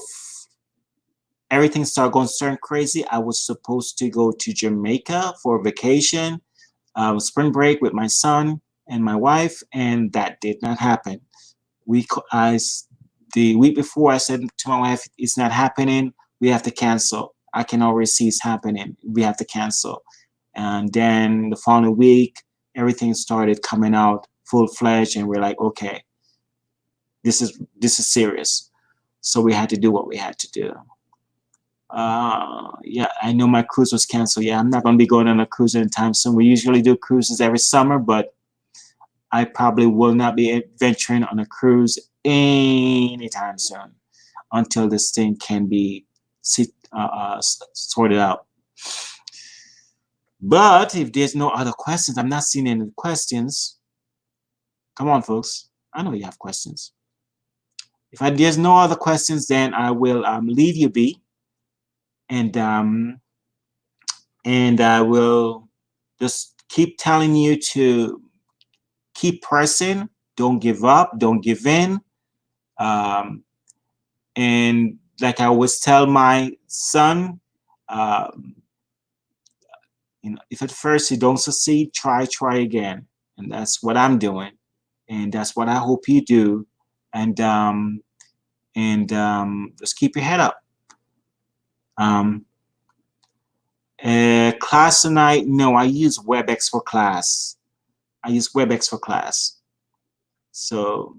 everything started going crazy. I was supposed to go to Jamaica for a vacation, spring break with my son and my wife, and that did not happen. The week before, I said to my wife, it's not happening. We have to cancel. I can already see it's happening. We have to cancel. And then the following week, everything started coming out full-fledged, and we're like, okay, this is serious. So we had to do what we had to do. Yeah, I know my cruise was canceled. Yeah, I'm not going to be going on a cruise anytime soon. We usually do cruises every summer, but I probably will not be venturing on a cruise anytime soon until this thing can be sorted out. But if there's no other questions, I'm not seeing any questions. Come on, folks. I know you have questions. If there's no other questions, then I will leave you be. And I will just keep telling you to keep pressing. Don't give up. Don't give in. And like I always tell my son, if at first you don't succeed, try again. And that's what I'm doing. And that's what I hope you do. And just keep your head up. Class tonight, no, I use WebEx for class. So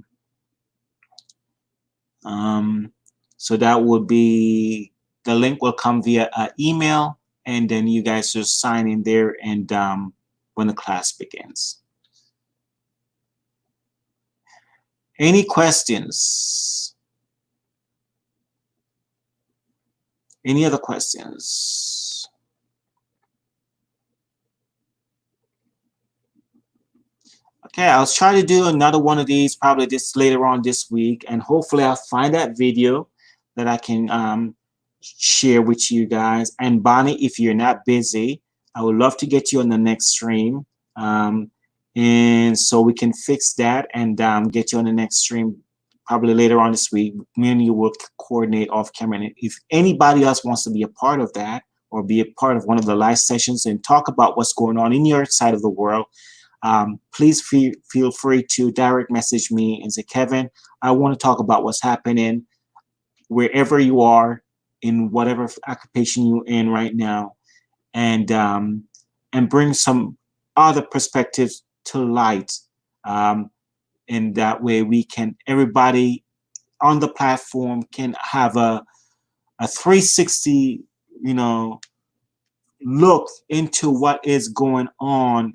so that would be, the link will come via email, and then you guys just sign in there, and when the class begins. Any questions? Any other questions? Okay, I'll try to do another one of these probably later on this week, and hopefully I'll find that video that I can share with you guys. And Bonnie, if you're not busy, I would love to get you on the next stream, and so we can fix that and get you on the next stream probably later on this week. Me and you will coordinate off camera. And if anybody else wants to be a part of that, or be a part of one of the live sessions and talk about what's going on in your side of the world, please feel free to direct message me and say, Kevin, I want to talk about what's happening wherever you are, in whatever occupation you're in right now, and bring some other perspectives to light. And that way we can, everybody on the platform can have a 360, look into what is going on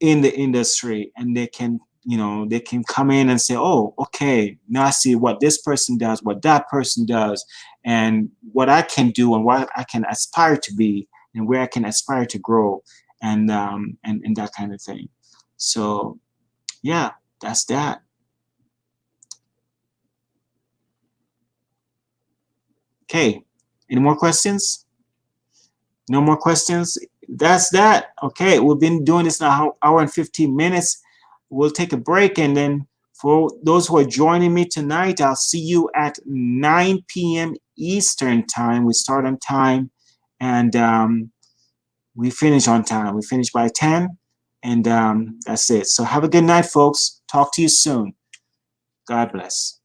in the industry, and they can come in and say, oh, okay, now I see what this person does, what that person does, and what I can do, and what I can aspire to be, and where I can aspire to grow, and that kind of thing. So yeah, that's that. Okay, any more questions? No more questions? That's that. Okay, we've been doing this now an hour and 15 minutes. We'll take a break, and then for those who are joining me tonight, I'll see you at 9 p.m. Eastern time. We start on time, and we finish on time. We finish by 10, and that's it. So have a good night, folks. Talk to you soon. God bless.